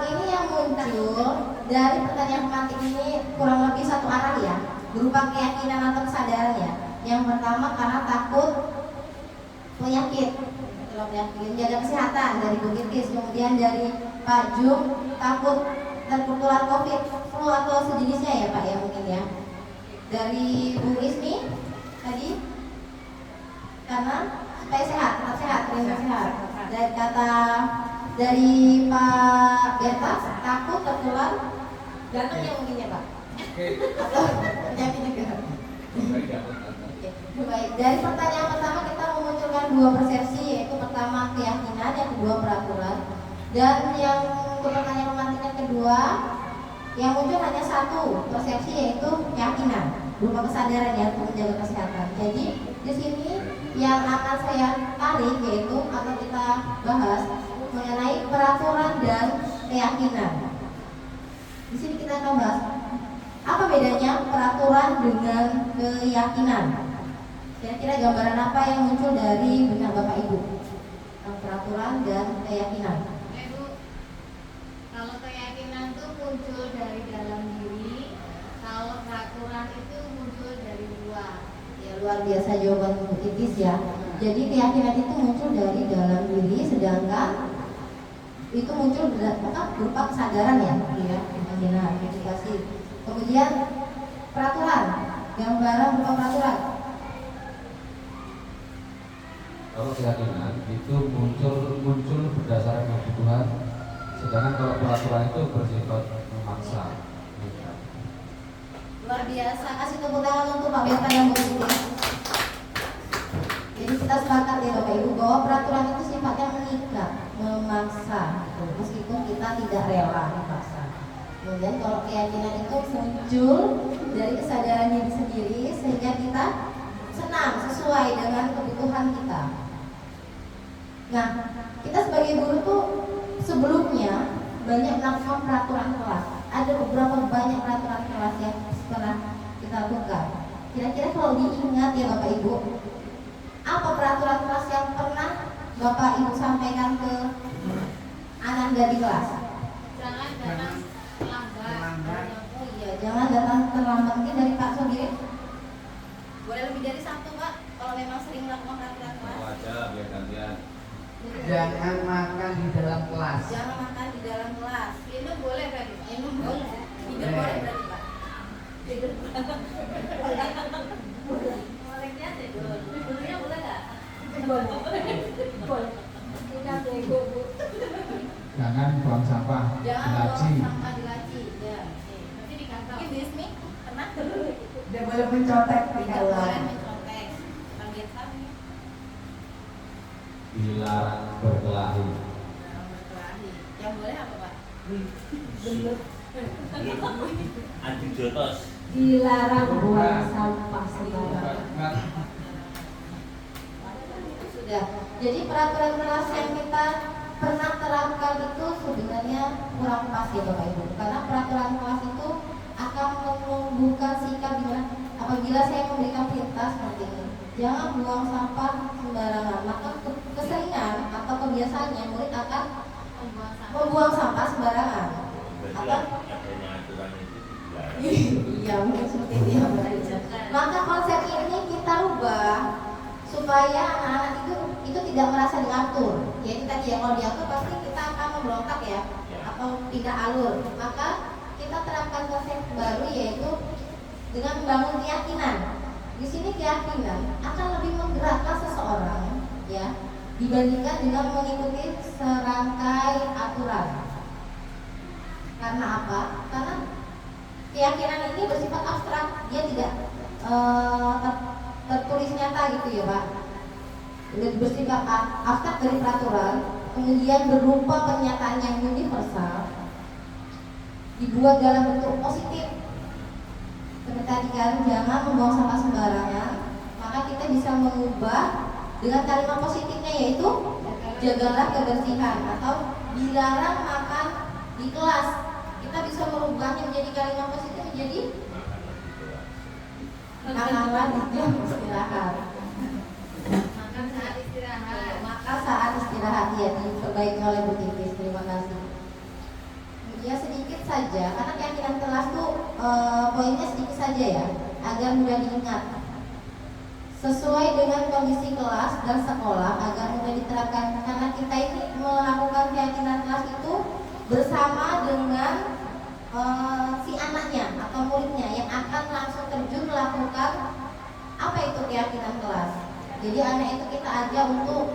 ini yang muncul dari pertanyaan pemantik ini kurang lebih satu arah ya, berupa keyakinan atau kesadaran ya. Yang pertama karena takut penyakit, menjaga kesehatan dari Bu Titis, kemudian dari Pak Jum takut tertular COVID, flu atau sejenisnya ya Pak ya mungkin ya. Dari Bu Ismi tadi karena supaya sehat, tetap sehat, terlihat sehat. Dan kata dari Pak Berta takut tertular jantung ya mungkin ya Pak. Atau penyakit juga. Baik, dari pertanyaan pertama kita memunculkan dua persepsi, yaitu pertama keyakinan, yang kedua peraturan. Dan yang pertanyaan pemantik kedua yang muncul hanya satu persepsi, yaitu keyakinan berupa kesadaran ya untuk menjaga kesehatan. Jadi di sini yang akan saya tarik yaitu atau kita bahas mengenai peraturan dan keyakinan. Di sini kita akan bahas apa bedanya peraturan dengan keyakinan. Kira-kira gambaran apa yang muncul dari benak Bapak Ibu tentang peraturan dan keyakinan? Ibu, kalau keyakinan itu muncul dari dalam diri, kalau peraturan itu muncul dari luar. Ya luar biasa jawaban Bu Titis ya. Jadi keyakinan itu muncul dari dalam diri, sedangkan itu muncul berupa kesadaran ya, keyakinan, meditasi. Kemudian peraturan gambaran berupa peraturan. Kalau keyakinan itu muncul berdasarkan kebutuhan, sedangkan kalau peraturan itu bersifat memaksa. Luar biasa, kasih tepuk tangan untuk Pak Berta yang positif. Jadi kita sepakat ya Bapak Ibu bahwa peraturan itu sifatnya mengikat, memaksa, gitu. Meskipun kita tidak rela dipaksa. Kemudian kalau keyakinan itu muncul dari kesadaran diri sendiri sehingga kita senang sesuai dengan kebutuhan kita. Nah, kita sebagai guru tuh sebelumnya banyak melakukan peraturan kelas. Ada beberapa banyak peraturan kelas yang pernah kita lakukan. Kira-kira kalau diingat ya Bapak Ibu, apa peraturan kelas yang pernah Bapak Ibu sampaikan ke anak di kelas? Jangan datang terlambat. Oh iya, jangan datang terlambat. Mungkin dari Pak Sogirin. Boleh lebih dari satu Pak, kalau memang sering melakukan peraturan kelas. aja biar gantian. Jangan makan di dalam kelas. Jangan makan di dalam kelas. Minum boleh tadi. Minum boleh. Tidur boleh berarti Pak. Tidur. Bolehnya tidur. Tidurnya boleh nggak? Boleh. Kita bego, Bu. Jangan buang sampah di Jangan laci. buang sampah di laci. Ya. Tapi di kantor. Mungkin Bismi pernah? Tidak boleh mencontek di Tidak boleh dalam. mencontek. Kang Getsa? Dilarang berkelahi. Jangan berkelahi. Yang boleh apa Pak? Adu jotos. Dilarang buang sampah sembarangan. Sudah. Jadi peraturan kelas yang kita pernah terapkan itu sebenarnya kurang pas ya Bapak Ibu. Karena peraturan kelas itu akan menumbuhkan sikap gimana apabila saya memberikan perintah seperti ini. Jangan buang sampah sembarangan. Maka keseringan atau kebiasaannya murid akan membuang sampah sembarangan. Atau Adanya aturan itu dilarang. iya mungkin seperti itu ya Bapak Ibu. Maka konsep ini kita rubah supaya anak-anak itu tidak merasa diatur. Yaitu tadi ya, kalau diatur pasti kita akan memberontak ya, atau tidak alur. Maka kita terapkan konsep baru yaitu dengan membangun keyakinan. Di sini keyakinan akan lebih menggerakkan seseorang ya dibandingkan dengan mengikuti serangkai aturan. Karena apa? Karena keyakinan ini bersifat abstrak, dia tidak tertulis nyata gitu ya Pak. Bersifat abstrak dari peraturan, kemudian berupa pernyataan yang universal, dibuat dalam bentuk positif. Seperti tadi kan, jangan membuang sampah sembarangan. Maka kita bisa mengubah dengan kalimat positifnya yaitu jagalah kebersihan atau dilarang makan di kelas. Kita bisa merubahnya menjadi kalimat positif menjadi makanlah di jam istirahat. Makan saat istirahat. Maka saat istirahat ya diperbaiki oleh Bu Titis. Terima kasih. Ya sedikit saja karena keyakinan kelas tuh poinnya sedikit saja ya agar mudah diingat. Sesuai dengan kondisi kelas dan sekolah agar mudah diterapkan karena kita ini melakukan keyakinan kelas itu bersama dengan si anaknya atau muridnya yang akan langsung terjun melakukan apa itu keyakinan kelas. Jadi anak itu kita ajak untuk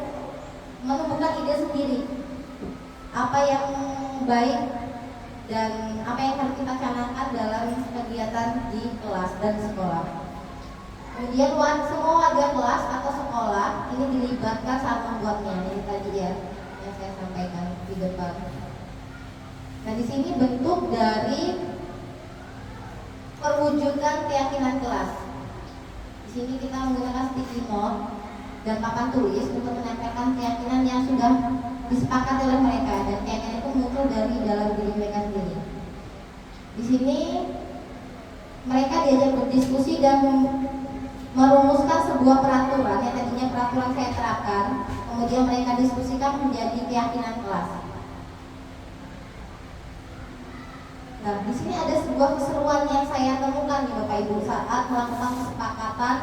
menumbuhkan ide sendiri apa yang baik dan apa yang harus kita canangkan dalam kegiatan di kelas dan sekolah. Kemudian semua warga kelas atau sekolah ini dilibatkan saat membuatnya. Ini tadi ya yang saya sampaikan di depan. Nah di sini bentuk dari perwujudan keyakinan kelas. Di sini kita menggunakan sticky note dan papan tulis untuk menyampaikan keyakinan yang sudah disepakati oleh mereka dan keyakinan itu muncul dari dalam diri mereka sendiri. Di sini mereka diajak berdiskusi dan merumuskan sebuah peraturan yang tadinya peraturan saya terapkan, kemudian mereka diskusikan menjadi keyakinan kelas. Nah, di sini ada sebuah keseruan yang saya temukan nih Bapak Ibu saat melakukan kesepakatan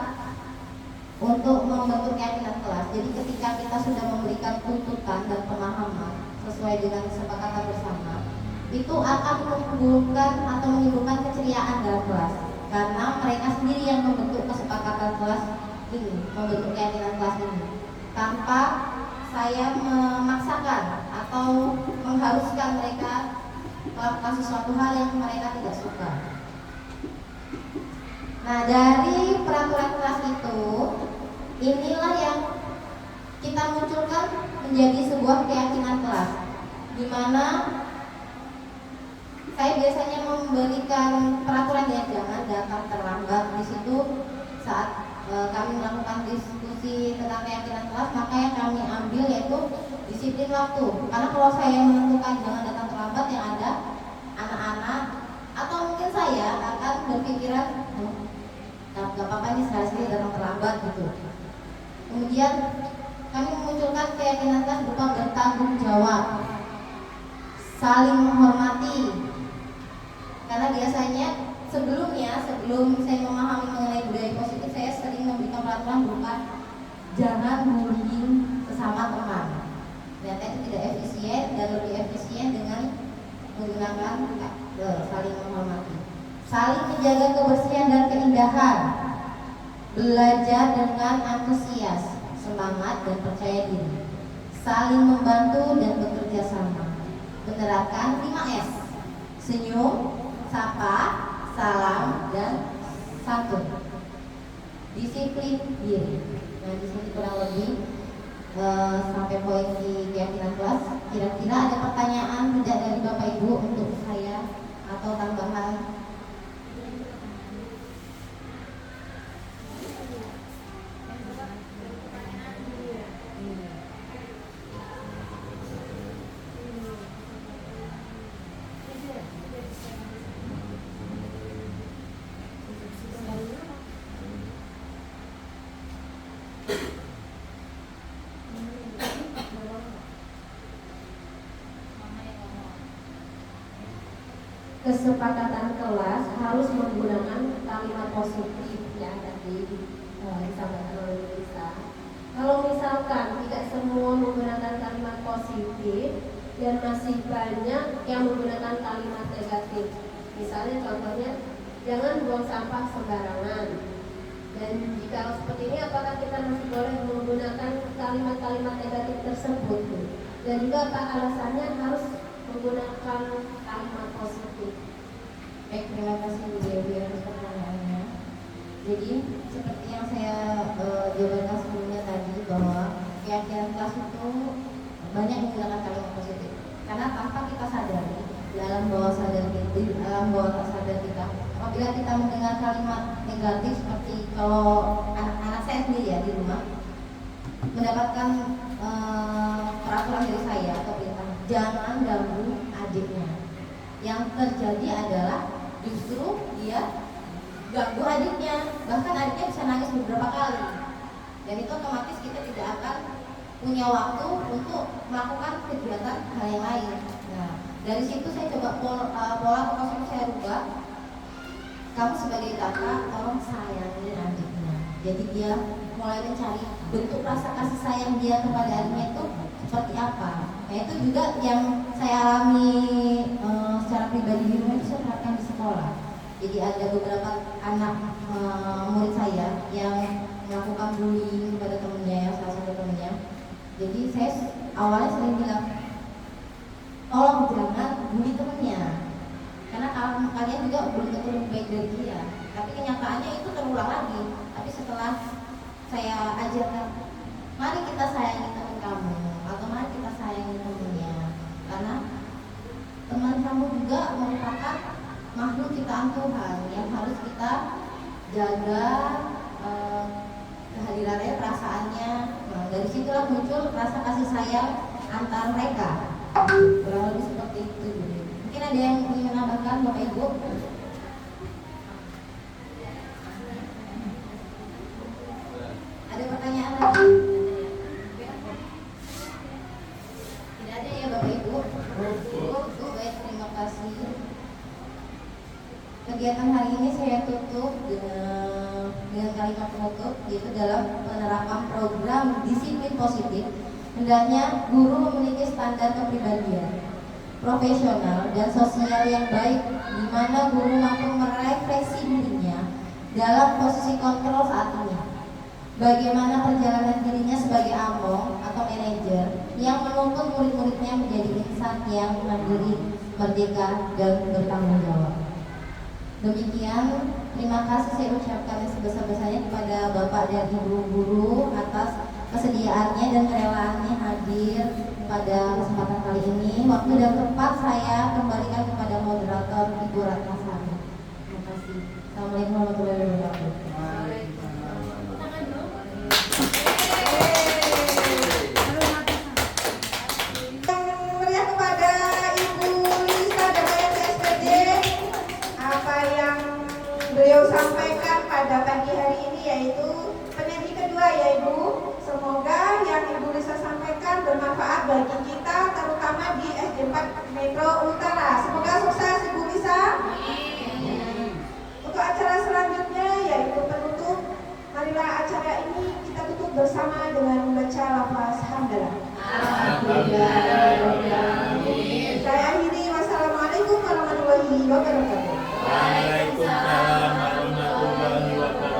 untuk membentuk keyakinan kelas. Jadi ketika kita sudah memberikan tuntutan dan pemahaman sesuai dengan kesepakatan bersama, itu akan menimbulkan keceriaan dalam kelas. karena mereka sendiri yang membentuk kesepakatan kelas ini, membentuk keyakinan kelas ini, tanpa saya memaksakan atau mengharuskan mereka melakukan sesuatu hal yang mereka tidak suka. Nah, dari peraturan kelas itu, inilah yang kita munculkan menjadi sebuah keyakinan kelas, di mana saya biasanya memberikan peraturan ya, jangan datang terlambat. Di situ saat kami melakukan diskusi tentang keyakinan kelas, maka yang kami ambil yaitu disiplin waktu. Karena kalau saya menentukan jangan datang terlambat, yang ada anak-anak atau mungkin saya akan berpikiran gak apa-apa nih saya sendiri datang terlambat gitu. Kemudian kami memunculkan keyakinan kelas berupa bertanggung jawab, saling menghormati. Karena biasanya sebelum saya memahami mengenai budaya positif, saya sering memberikan peraturan berupa jangan bullying sesama teman. Ternyata itu tidak efisien dan lebih efisien dengan menggunakan saling menghormati, saling menjaga kebersihan dan keindahan, belajar dengan antusias, semangat dan percaya diri, saling membantu dan bekerja sama, menerapkan 5S: senyum, sapa, salam, dan santun, disiplin diri. Nah, di sini kurang lebih sampai poin di keyakinan kelas. Kira-kira ada pertanyaan tidak dari Bapak Ibu untuk saya atau tambahan? Kesepakatan kelas harus menggunakan kalimat positif ya, tadi disampaikan oleh Lisa. Kalau misalkan tidak semua menggunakan kalimat positif dan masih banyak yang menggunakan kalimat negatif, misalnya contohnya jangan buang sampah sembarangan. Dan jika seperti ini, apakah kita masih boleh menggunakan kalimat-kalimat negatif tersebut? Dan juga apa alasannya harus menggunakan kalimat positif? Baik, terima kasih Bu Dewi atas pertanyaannya. Jadi seperti yang saya jabarkan sebelumnya tadi, bahwa keyakinan kelas itu banyak menggunakan kalimat positif. Karena tanpa kita sadari, dalam bawah sadar kita, apabila kita mendengar kalimat negatif, seperti kalau anak-anak saya sendiri ya di rumah mendapatkan peraturan dari saya atau perintah jangan ganggu adiknya, yang terjadi adalah justru dia ganggu adiknya, bahkan adiknya bisa nangis beberapa kali, dan itu otomatis kita tidak akan punya waktu untuk melakukan kegiatan hal yang lain. Nah, dari situ saya coba pola atau konsep saya rubah. Kamu sebagai kakak, tolong sayangi adiknya. Jadi dia mulai mencari bentuk rasa kasih sayang dia kepada adiknya itu seperti apa. Nah, itu juga yang saya alami secara pribadi di rumah, itu saya terapkan di sekolah. Jadi ada beberapa anak murid saya yang melakukan bullying kepada temennya, yang salah satu temennya. Jadi saya awalnya sering bilang, tolong jangan bully temennya, karena kalian juga belum tentu lebih baik dari dia. Tapi kenyataannya itu terulang lagi. Tapi setelah saya ajarkan, mari kita sayangi teman kamu, atau mari kita sayangi temennya, karena teman kamu juga merupakan makhluk ciptaan Tuhan yang harus kita jaga kehadirannya, perasaannya. Nah, dari situlah muncul rasa kasih sayang antar mereka. Kurang lebih seperti itu. Mungkin ada yang ingin menambahkan, Bapak Ibu? Ada pertanyaan lagi? Tidak ada ya Bapak Ibu? Baik, terima kasih. Kegiatan hari ini saya tutup dengan kalimat penutup, yaitu dalam penerapan program disiplin positif. Hendaknya guru memiliki standar kepribadian profesional dan sosial yang baik, di mana guru mampu merefleksi dirinya dalam posisi kontrol saat ini. Bagaimana perjalanan dirinya sebagai among atau manajer yang menuntun murid-muridnya menjadi insan yang mandiri, merdeka, dan bertanggung jawab. Demikian, terima kasih saya ucapkan yang sebesar-besarnya kepada Bapak dan Ibu guru atas kesediaannya dan kerelaannya hadir pada kesempatan kali ini. Waktu dan tempat saya kembalikan kepada moderator Ibu Ratnasari. Terima kasih. Assalamualaikum warahmatullahi wabarakatuh. Meriah kepada Ibu Lisa dari SPD. Apa yang beliau sampaikan pada pagi hari ini yaitu penyanyi kedua ya Ibu. Semoga yang Ibu Lisa sampaikan bermanfaat bagi kita terutama di SD 4 Metro Utara. Semoga sukses Ibu Lisa. Untuk acara selanjutnya yaitu penutup. Marilah acara ini kita tutup bersama dengan membaca lafaz hamdalah. Saya akhiri. Wassalamualaikum warahmatullahi wabarakatuh. Waalaikumsalam warahmatullahi wabarakatuh.